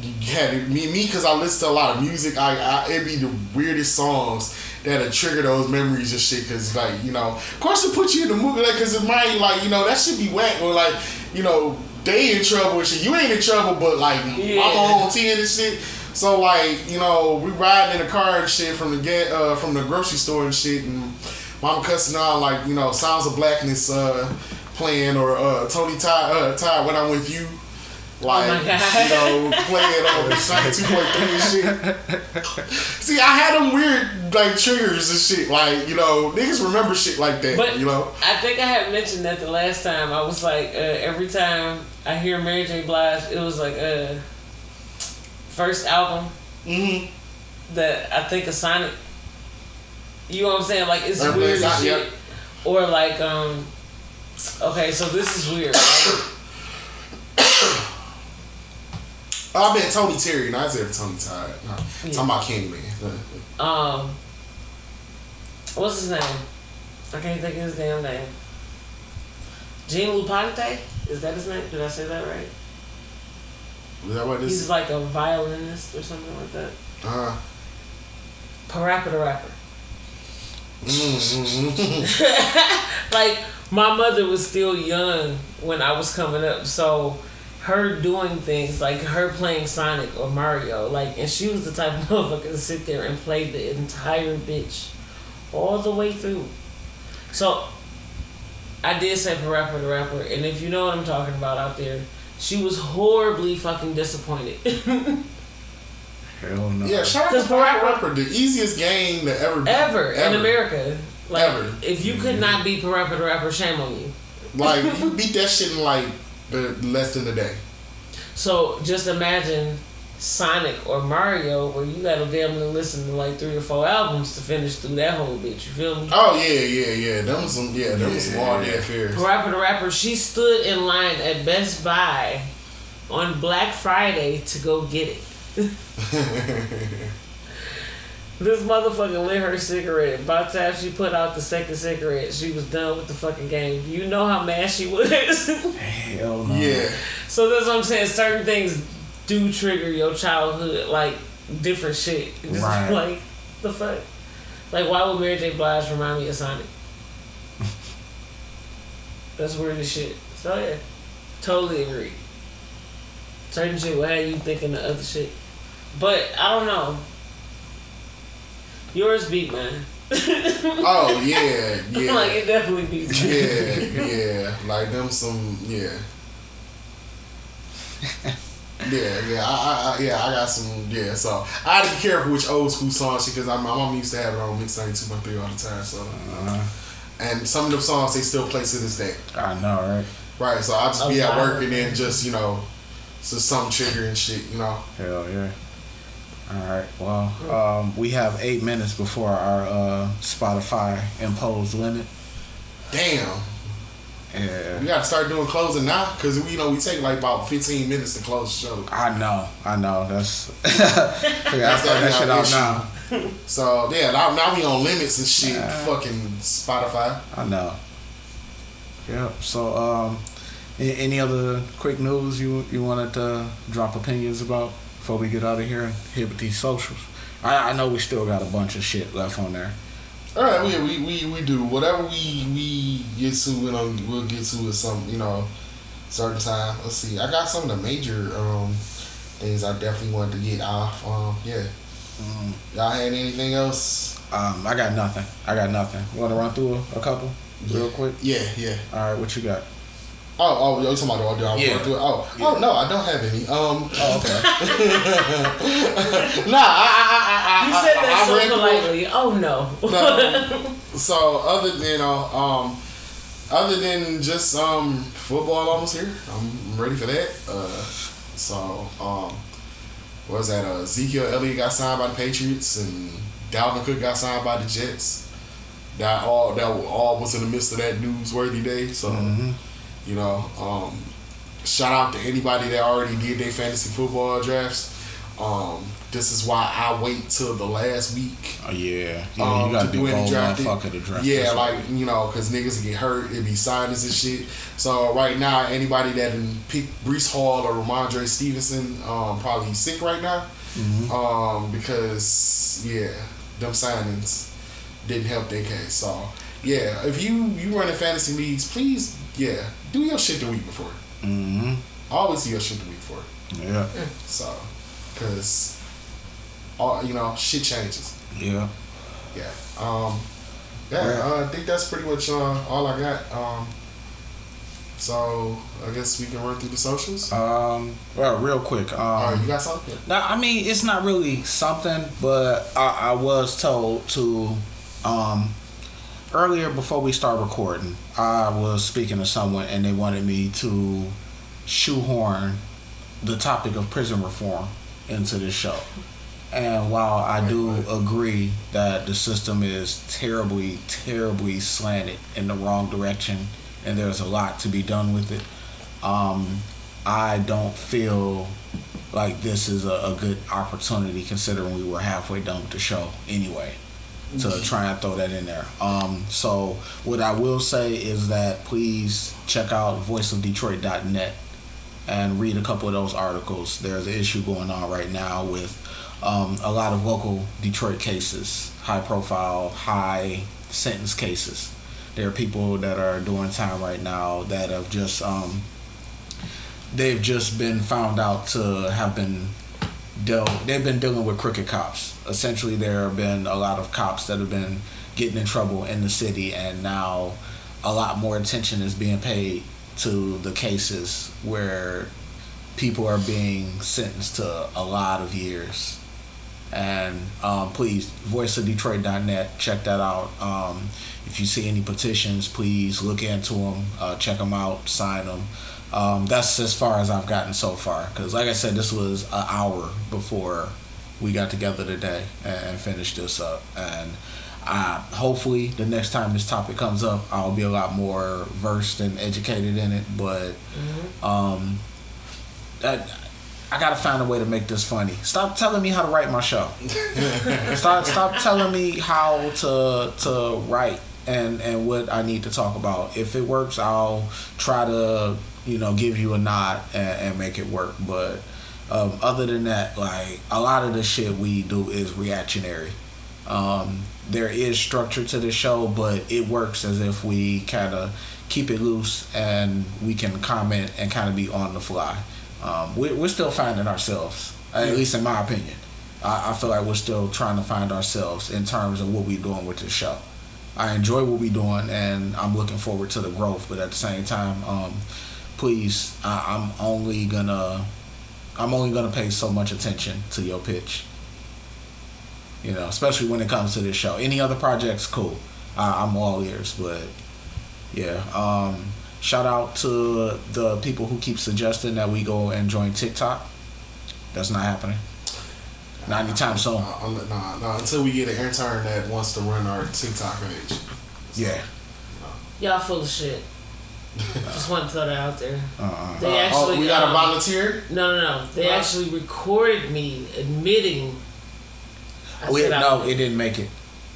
you had me because I listen to a lot of music. It'd be the weirdest songs that'll trigger those memories and shit. Cause, like, you know, of course it put you in the mood, like, cause it might, like, you know, that should be whack, or, like, you know, they in trouble and shit. You ain't in trouble, but, like, mama on 10 and shit. So, like, you know, we riding in the car and shit from the grocery store and shit, and mama cussing out, like, you know, Sounds of Blackness playing, or Tony Todd When I'm With You. Like, oh my God. You know, playing on 92.3 and shit. See, I had them weird, like, triggers and shit. Like, you know, niggas remember shit like that, but you know? I think I had mentioned that the last time. I was like, every time I hear Mary J. Blige, it was like, first album that I think of Sonic. You know what I'm saying? Like, it's weird as shit. Yep. Or like, okay, so this is weird, right? I meant Tony Terry, not Tony Todd. No, talking about Candyman. What's his name? I can't think of his damn name. Gene Lupante? Is that his name? Did I say that right? Is that what this is? He's like a violinist or something like that. Parappa the Rapper. Like, my mother was still young when I was coming up, so her doing things like her playing Sonic or Mario, like, and she was the type of motherfucker to sit there and play the entire bitch all the way through. So I did say Parappa the Rapper, and if you know what I'm talking about out there, she was horribly fucking disappointed. Hell no. Yeah, shout out to Parappa Rapper, the easiest game to ever in America. Like, ever. If you could not beat Parappa the Rapper, shame on you. Like, you beat that shit in like less than a day. So just imagine Sonic or Mario, where you gotta damn near listen to like 3 or 4 albums to finish through that whole bitch. You feel me? Oh yeah. Them was some all day affairs. Parappa the Rapper, she stood in line at Best Buy on Black Friday to go get it. This motherfucker lit her cigarette. By the time she put out the second cigarette, she was done with the fucking game. Do you know how mad she was? Hell no. Yeah. So that's what I'm saying. Certain things do trigger your childhood, like different shit. It's right. Like, the fuck? Like, why would Mary J. Blige remind me of Sonic? That's weird as shit. So yeah, totally agree. Certain shit will have you thinking of other shit. But I don't know. Yours beat mine. Oh yeah. Like, it definitely beats mine. Yeah. Like them some I got some So I had to be careful which old school songs because my mom used to have it on Mix 92.3 all the time. So and some of them songs they still play to this day. I know, right? Right. So I just be at work and then just so some trigger and shit. Hell yeah. Alright, well, we have 8 minutes before our Spotify imposed limit. Damn. Yeah. We gotta start doing closing now, because we take like about 15 minutes to close the show. I know. That's that shit out now. So yeah, now we on limits and shit. Fucking Spotify. I know. Yep. So Any other quick news you wanted to drop opinions about before we get out of here and hit with these socials? I know we still got a bunch of shit left on there. All right, we do whatever we get to. We'll get to at some certain time. Let's see. I got some of the major things I definitely wanted to get off. Yeah. Y'all had anything else? I got nothing. You want to run through a couple real quick? Yeah. All right, what you got? Oh, you're talking about do I want to do it? Oh, no, I don't have any. Okay. Nah, you said that so politely. Oh no. So other than just football almost here, I'm ready for that. What was that? Ezekiel Elliott got signed by the Patriots and Dalvin Cook got signed by the Jets. That all was in the midst of that newsworthy day. So. Shout out to anybody that already did their fantasy football drafts. This is why I wait till the last week. Oh yeah, you gotta do any drafting. To draft. Yeah, because niggas get hurt, it be signings and shit. So right now, anybody that picked Breece Hall or Ramondre Stevenson, probably sick right now. Because them signings didn't help their case. So yeah, if you running fantasy leagues, please. Yeah, do your shit the week before. Always do your shit the week before. Yeah. So, because, shit changes. Yeah. Yeah. I think that's pretty much all I got. So, I guess we can run through the socials. Well, real quick. All right, you got something? Now, I mean, it's not really something, but I was told to... earlier, before we start recording, I was speaking to someone and they wanted me to shoehorn the topic of prison reform into this show. And while I do agree that the system is terribly, terribly slanted in the wrong direction and there's a lot to be done with it, I don't feel like this is a good opportunity considering we were halfway done with the show anyway. To try and throw that in there. So what I will say is that please check out voiceofdetroit.net and read a couple of those articles. There's an issue going on right now with a lot of local Detroit cases, high profile, high sentence cases. There are people that are doing time right now that have just they've just been found out to have been they've been dealing with crooked cops. Essentially, there have been a lot of cops that have been getting in trouble in the city, and now a lot more attention is being paid to the cases where people are being sentenced to a lot of years. And please, voiceofdetroit.net, check that out. If you see any petitions, please look into them, check them out, sign them. That's as far as I've gotten so far. Because like I said, this was an hour before we got together today and finished this up. And hopefully the next time this topic comes up, I'll be a lot more versed and educated in it. But I gotta find a way to make this funny. Stop telling me how to write my show. Stop telling me how to write and what I need to talk about. If it works, I'll try to give you a nod and make it work. But other than that, like, a lot of the shit we do is reactionary. There is structure to the show, but it works as if we kind of keep it loose and we can comment and kind of be on the fly. We're still finding ourselves, at least in my opinion. I feel like we're still trying to find ourselves in terms of what we're doing with this show. I enjoy what we're doing, and I'm looking forward to the growth. But at the same time, please, I'm only gonna pay so much attention to your pitch. Especially when it comes to this show. Any other projects, cool. I'm all ears. But yeah. Shout out to the people who keep suggesting that we go and join TikTok. That's not happening. Not anytime soon. Nah, until we get an intern that wants to run our TikTok page. Yeah. Y'all full of shit. Just want to throw that out there. They actually. We got a volunteer? No. They actually recorded me admitting. No, it didn't make it.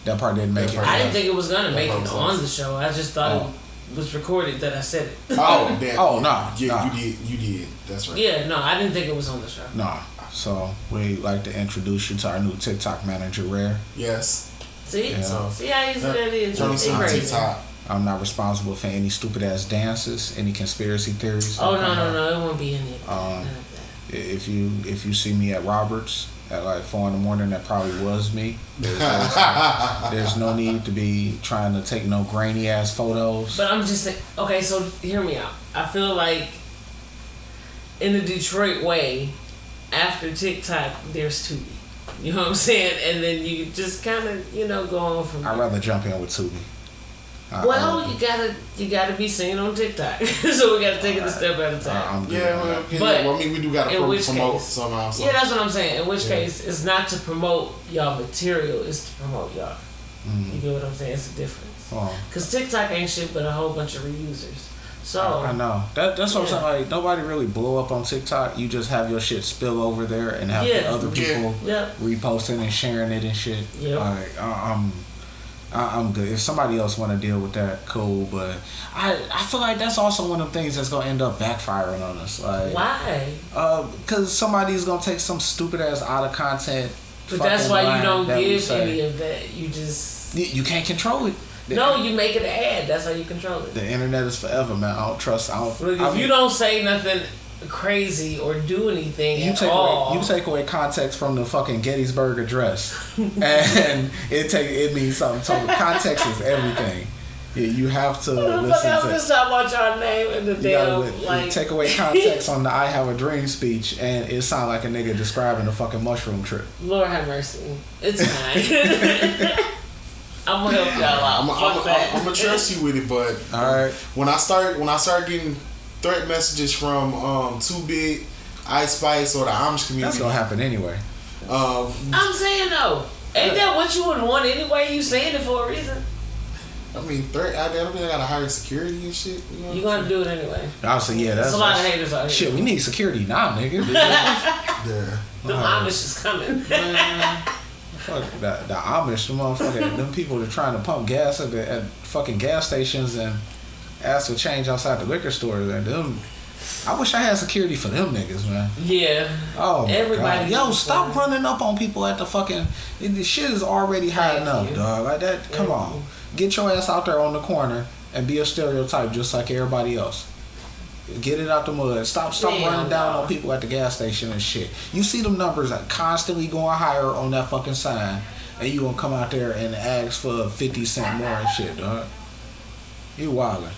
That part didn't make it. I didn't think it was gonna make it on the show. I just thought was recorded that I said it. Oh, that, oh no, yeah, you did. That's right. Yeah, no, I didn't think it was on the show. Nah. So we'd like to introduce you to our new TikTok manager, Rare. Yes. See, Yeah. see how easy that is. Johnny's on TikTok. I'm not responsible for any stupid ass dances, any conspiracy theories. Oh no, it won't be any of that. None of that. If you see me at Roberts at like 4 a.m, that probably was me. There's no need to be trying to take no grainy ass photos. But I'm just saying, okay, so hear me out. I feel like in the Detroit way, after TikTok, there's Tubi. You know what I'm saying? And then you just kind of, go on from I'd rather jump in with Tubi. Well, you gotta be seen on TikTok, so we gotta take it a step at a time. But we do gotta promote somehow. So. Yeah, that's what I'm saying. In which case, it's not to promote y'all material; it's to promote y'all. You get what I'm saying? It's a difference. Because TikTok ain't shit but a whole bunch of reusers. So I know that's what I'm saying. Like nobody really blow up on TikTok. You just have your shit spill over there and have the other people reposting and sharing it and shit. Yep. Like I'm good. If somebody else want to deal with that, cool. But I feel like that's also one of the things that's gonna end up backfiring on us. Like why? Because somebody's gonna take some stupid ass out of content. But that's why you don't give any of that. You just you can't control it. No, you make it an ad. That's how you control it. The internet is forever, man. I don't trust. Look, if you don't say nothing crazy or do anything you take away context from the fucking Gettysburg Address, and it means something. So context is everything. Yeah, you have to listen to. Just talking about your name and the damn take away context on the "I Have a Dream" speech, and it sounds like a nigga describing a fucking mushroom trip. Lord have mercy. It's fine. I'm gonna help y'all out. I'm gonna trust you with it, but alright. When I start getting threat messages from Too Big, Ice Spice, or the Amish community, that's gonna happen anyway. I'm saying though, ain't that what you would want anyway? You saying it for a reason. I mean, threat. I gotta hire security and shit. You gonna do it anyway. Obviously, yeah. That's a lot of haters out here. Shit, we need security now, nigga. Yeah. The Amish is coming. Fuck the Amish, the motherfucker, them people that are trying to pump gas at fucking gas stations and ask for change outside the liquor stores, and them. I wish I had security for them niggas, man. Yeah. Oh my God. Yo, stop running up on people at the fucking. The shit is already high enough, dog. Like that. Come on, get your ass out there on the corner and be a stereotype just like everybody else. Get it out the mud. Stop running down on people at the gas station and shit. You see them numbers are constantly going higher on that fucking sign, and you gonna come out there and ask for 50 cents more and shit, dog. You wildin'.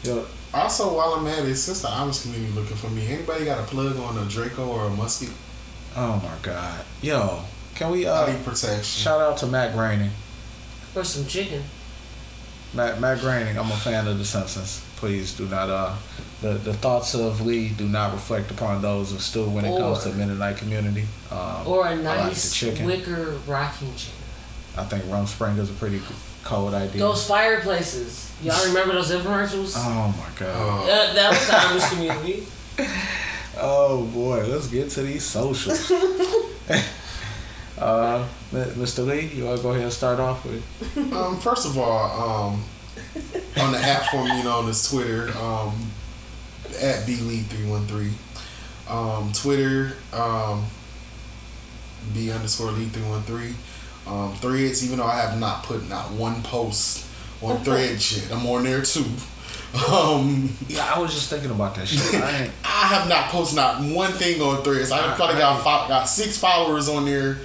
Yo. Also, while I'm at it, since the Amish community looking for me, anybody got a plug on a Draco or a musket? Oh my God. Yo, can we body protection. Shout out to Matt Groening. For some chicken. Matt Groening, I'm a fan of The Simpsons. Please do not the thoughts of Lee do not reflect upon those of Stu when it comes to Mennonite community. Or a nice wicker rocking chair. I think Rumspringa is a pretty cold idea. Those fireplaces. Y'all remember those infomercials? Oh my God. That was the Amish community. Oh boy, let's get to these socials. Mr. Lee, you want to go ahead and start off with? First of all, on the app for me, on this Twitter, at BLead313. Twitter, B_Lead313. Threads, even though I have not put not one post on thread shit, I'm on there too. Yeah, I was just thinking about that shit. I have not posted not one thing on threads. I probably got 6 followers on there.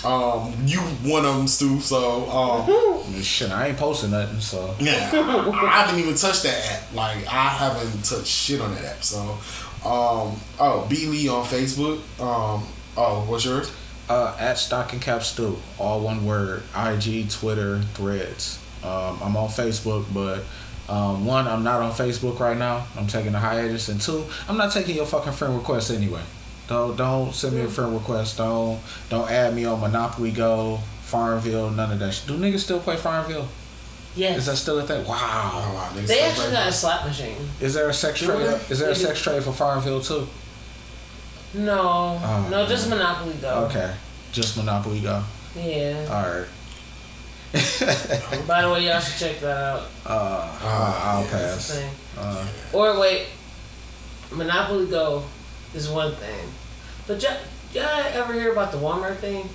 You one of them, Stu. So shit, I ain't posting nothing. So yeah, I haven't even touched that app. Like I haven't touched shit on that app. So B Lee on Facebook. What's yours? At Stocking Cap Stu, all one word. IG, Twitter, Threads. I'm on Facebook, but 1, I'm not on Facebook right now. I'm taking a hiatus, and 2, I'm not taking your fucking friend requests anyway. Don't send me a friend request. Don't add me on Monopoly Go, Farmville, none of that shit. Do niggas still play Farmville? Yes. Is that still a thing? Wow. They actually got a slot machine. Is there a sex trade? Is there a sex trade for Farmville too? No. No, just Monopoly Go. Okay. Just Monopoly Go. Yeah. Alright. By the way, y'all should check that out. I'll pass. Or wait, Monopoly Go is one thing, but y'all ever hear about the Walmart thing?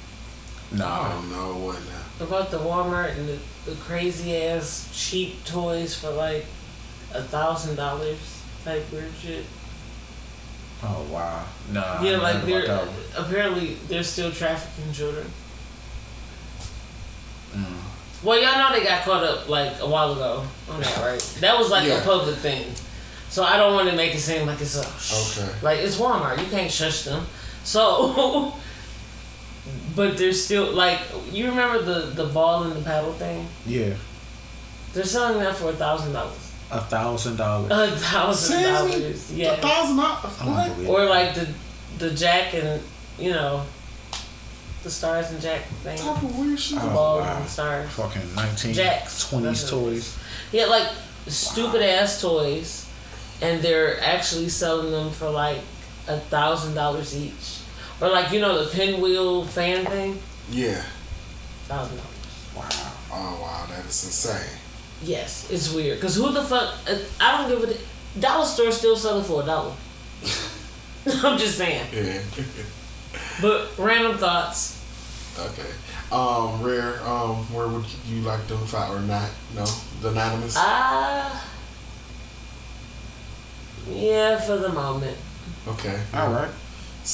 No. I don't know what now. About the Walmart and the crazy ass cheap toys for like $1,000 type weird shit. Oh wow. Nah. Yeah, like apparently they're still trafficking children. Well, y'all know they got caught up like a while ago on that, right? That was like a public thing. So I don't want to make it seem like it's like it's Walmart. You can't shush them. So, but there's still like, you remember the ball and the paddle thing? Yeah. They're selling that for $1,000. $1,000. $1,000. Yeah. $1,000. Or like the Jack and the Stars and Jack thing. Type of weird shit. The ball and the stars. Fucking 1920s 20s toys. Yeah, like stupid ass toys, and they're actually selling them for like $1,000 each. Or like the pinwheel fan thing. Yeah. $1,000. Wow. Oh wow, that is insane. Yes, it's weird. Cause who the fuck? I don't give a. Dollar store still selling for $1. I'm just saying. Yeah. But random thoughts. Okay. Rare. Where would you like them find or not? No, the anonymous. Yeah, for the moment. Okay. All right.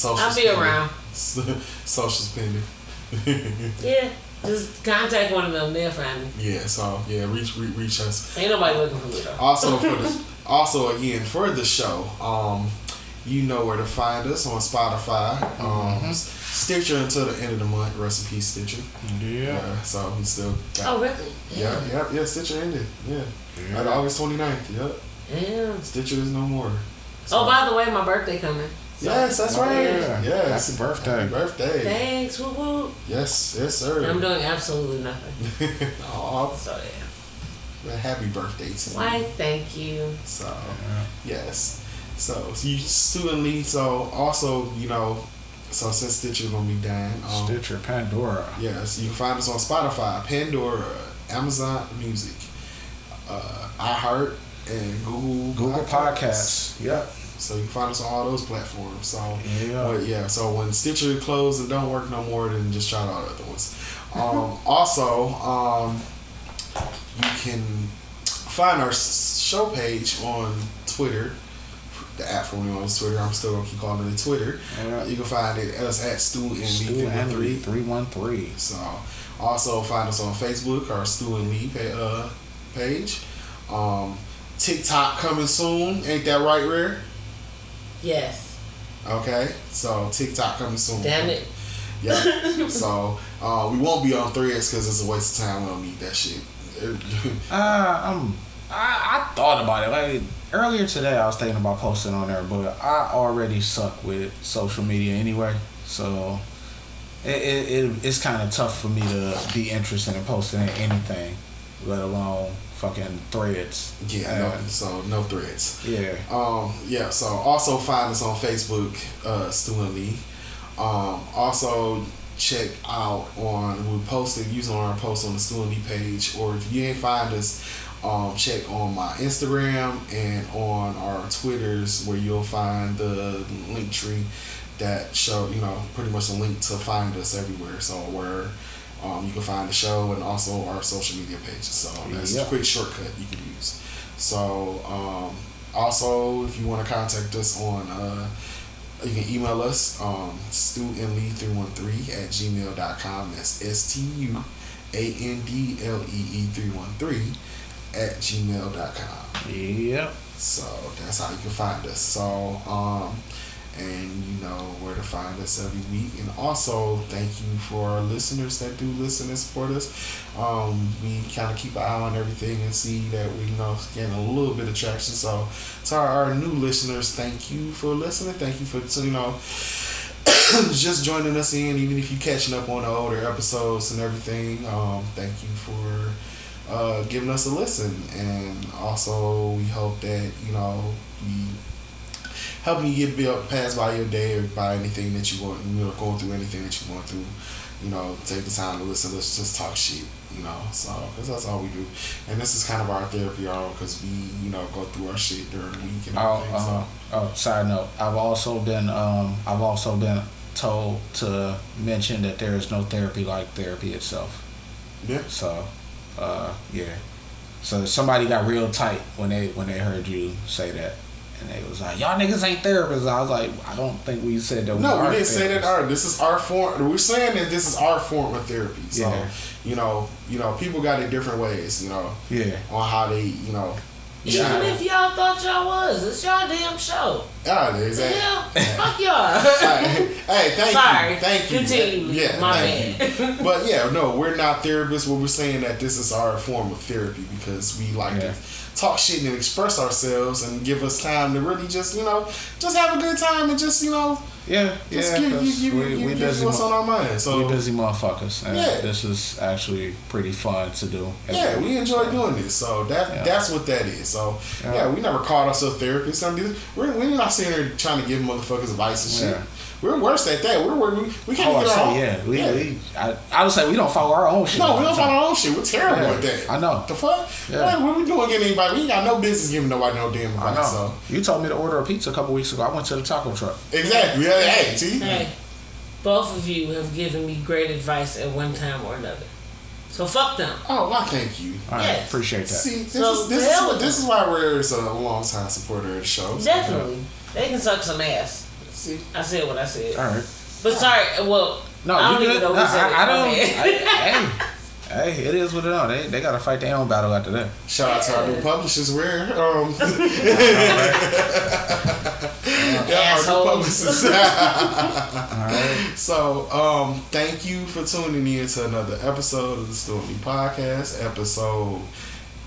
I'll be around. Social spending. Yeah. Just contact one of them. They'll find me. Yeah. So reach us. Ain't nobody looking for me though. Also again for the show. You know where to find us on Spotify, Stitcher until the end of the month. Rest in peace, Stitcher. Yeah. So we still got. Oh really? Yeah. Stitcher ended. Yeah. At August 29th. Yep. Damn. Stitcher is no more. So. Oh, by the way, my birthday coming. So. Yes, that's right. Yeah. Yes. Happy birthday. Happy birthday. Thanks. Woo woo. Yes, sir. And I'm doing absolutely nothing. Aw. So yeah. Well, happy birthday to you. Why? Thank you. So yes. So you Stu Lee. So also so since Stitcher's gonna be dying, Stitcher, Pandora. Yes, you can find us on Spotify, Pandora, Amazon Music, iHeart, and Google Podcasts. Yep. So you can find us on all those platforms. So yeah. So when Stitcher closed and don't work no more, then just try all the other ones. Also, you can find our show page on Twitter. The app for me on Twitter. I'm still gonna keep calling it Twitter. Yeah. You can find us at Stu and Lee 313. So also find us on Facebook, our Stu and Lee page. TikTok coming soon. Ain't that right, Rare? Yes. Okay. So TikTok coming soon. Damn it. Yeah. So we won't be on Threads because it's a waste of time. We don't need that shit. I thought about it. Like earlier today, I was thinking about posting on there, but I already suck with social media anyway. So it's kind of tough for me to be interested in posting anything, let alone fucking Threads. Yeah. No Threads. Yeah. Yeah. So also find us on Facebook, Stu and Lee. Also check out we posted using our post on the Stu and Lee page, or if you ain't find us. Check on my Instagram and on our Twitters where you'll find the link tree that show, pretty much a link to find us everywhere. So where you can find the show and also our social media pages. So that's a quick shortcut you can use. So also if you want to contact us on you can email us stuandlee313@gmail.com. That's STUANDLEE313 at gmail.com. Yep. So that's how you can find us. So and you know where to find us every week. And also thank you for our listeners that do listen and support us. We kind of keep an eye on everything and see that we getting a little bit of traction. So to our new listeners, thank you for listening. Thank you for just joining us in, even if you're catching up on the older episodes and everything. Thank you for giving us a listen, and also we hope that we helping you get past by your day or by anything that you want, going through anything that you're going through. Take the time to listen. Let's just talk shit. So because that's all we do, and this is kind of our therapy, y'all, because we go through our shit during the week and everything. Side note, I've also been told to mention that there is no therapy like therapy itself. Yeah. So, yeah. So somebody got real tight when they heard you say that, and they was like, "Y'all niggas ain't therapists." I was like, "I don't think we said that." No, we didn't say that. This is our form. We're saying that this is our form of therapy. So, people got it different ways. Yeah. On how they, Even if y'all thought y'all was, it's y'all damn show. Yeah, exactly. Yeah, fuck y'all. Hey, thank you. Continue. Yeah, my bad. But yeah, no, we're not therapists. But we're saying that this is our form of therapy because we like to talk shit and express ourselves and give us time to really just have a good time and just give what's on our mind. So we busy motherfuckers, and this is actually pretty fun to do. Yeah, we enjoy doing this, so that's what that is. So we never called ourselves therapists. We're not sitting here trying to give motherfuckers advice and shit. We're worse at that. We can't get our own. I would say we don't follow our own shit. No, we don't follow our own shit. We're terrible at that. I know. The fuck? Yeah. What we doing getting anybody? We ain't got no business giving nobody no damn advice. So you told me to order a pizza a couple weeks ago. I went to the taco truck. Exactly. Yeah. Hey, see. Hey, both of you have given me great advice at one time or another. So fuck them. Oh, well, thank you. All right, appreciate that. See, this is why Rare's a long time supporter of the show. Definitely, they can suck some ass. See, I said what I said. All right. But sorry, well, no, I don't even know who said it. I don't. Hey, it is what it is. They gotta fight their own battle after that. Shout out to our new publishers, Rare. Assholes. All right. So, thank you for tuning in to another episode of the Stu Lee podcast. Episode.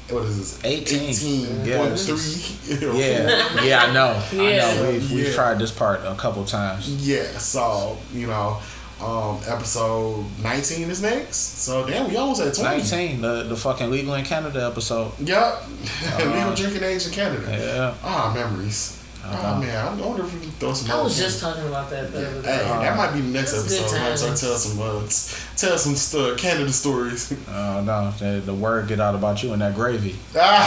What is this? 18.3. Yeah, I know. Yeah. I know. We've tried this part a couple times. Yeah, so, episode 19 is next. So, damn, we almost at 20. 19, the fucking Legal in Canada episode. Yep. Legal drinking age in Canada. Yeah. Memories. Oh man, I wonder if we can throw some. I was just talking about that the other day. Hey, that might be the next episode. I'm trying to tell some Canada stories. No, the word get out about you and that gravy. I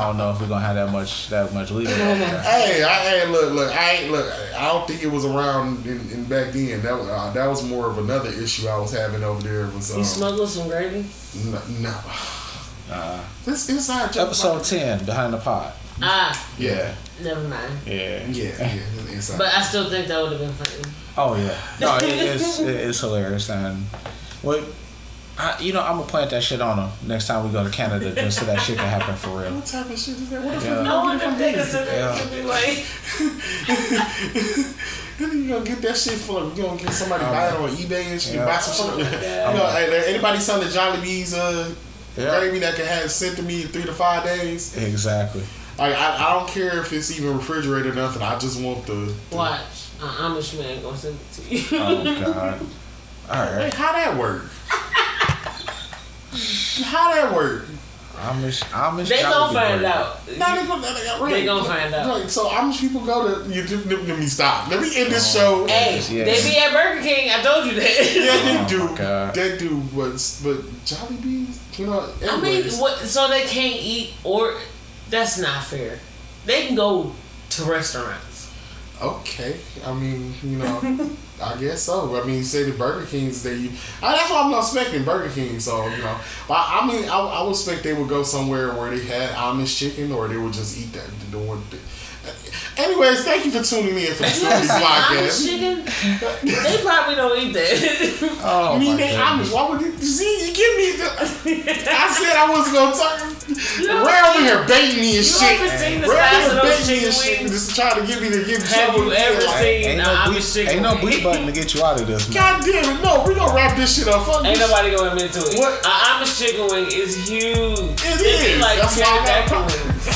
don't know if we're gonna have that much legal. Hey, look. I don't think it was around in back then. That was more of another issue I was having over there. You smuggled some gravy? No. This inside joke. Episode 10, Behind the Pod. Yeah. Never mind. Yeah. Inside. But I still think that would have been funny. Oh yeah. No, it's hilarious, and I'm gonna plant that shit on them next time we go to Canada, just so that shit can happen for real. What type of shit is that? I wonder if they consider be like. Then you gonna get that shit for you gonna get somebody buy it on eBay and shit. Buy some shit. Anybody selling the Jolly Bees gravy that can have sent to me in 3 to 5 days. Exactly. Like I don't care if it's even refrigerated or nothing. I just want the watch. Amish man gonna send it to you. Oh God. All right. Wait, how that work? How that work? Amish. They gonna find out. They gonna find out. Right. So Amish people go to let me stop. Let me end this show. Hey, they be at Burger King. I told you that. Yeah, they do. They do. But Jolly Bees, anyways. I mean, so they can't eat or that's not fair. They can go to restaurants. Okay, I mean, I guess so. I mean, say the Burger Kings, that's what I'm not expecting, Burger King. So, but I mean, I would expect they would go somewhere where they had Amish chicken, or they would just eat that. Anyways, thank you for tuning in for the Stu Lee podcast. Amish chicken? They probably don't eat that. Oh, I mean, they Amish. Why would you see? You give me the. I said I wasn't gonna talk. Ray over here baiting me and shit. Ever seen the Ray size over of here those baiting me and chicken shit, wings? just trying to get me to get in Have trouble. you ever seen Amish chicken? Ain't no bleep button to get you out of this. God damn it! No, we gonna wrap this shit up. Fuck Ain't this. nobody gonna admit to it. What? An Amish chicken wing is huge. It Be is. like That's why I got wings.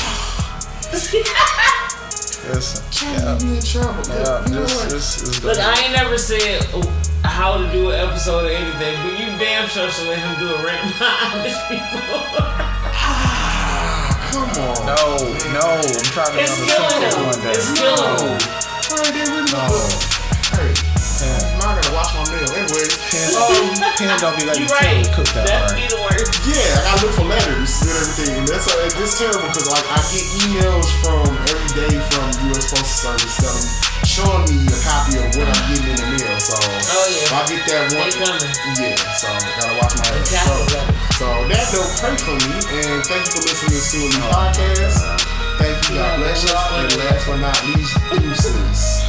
Listen, trying to get me in trouble. this is Look, I ain't never said how to do an episode or anything, but you damn sure should let him do a rant about Amish people. Come on. No. I'm trying to It's killing him. one day. It's killing him. Hey, I gotta wash my mail. Anyways, Pen don't be letting You right. cook that That'd hard. be the worst. yeah, I gotta look for letters and everything. And it's terrible because like I get emails from every day from U.S. Postal Service showing me a copy of what I'm getting in the mail. So if I get that one, They coming. yeah. So gotta watch my hands. So that note, pray for me and thank you for listening to the Stu Lee podcast. Thank you. God bless you. And last but not least, deuces.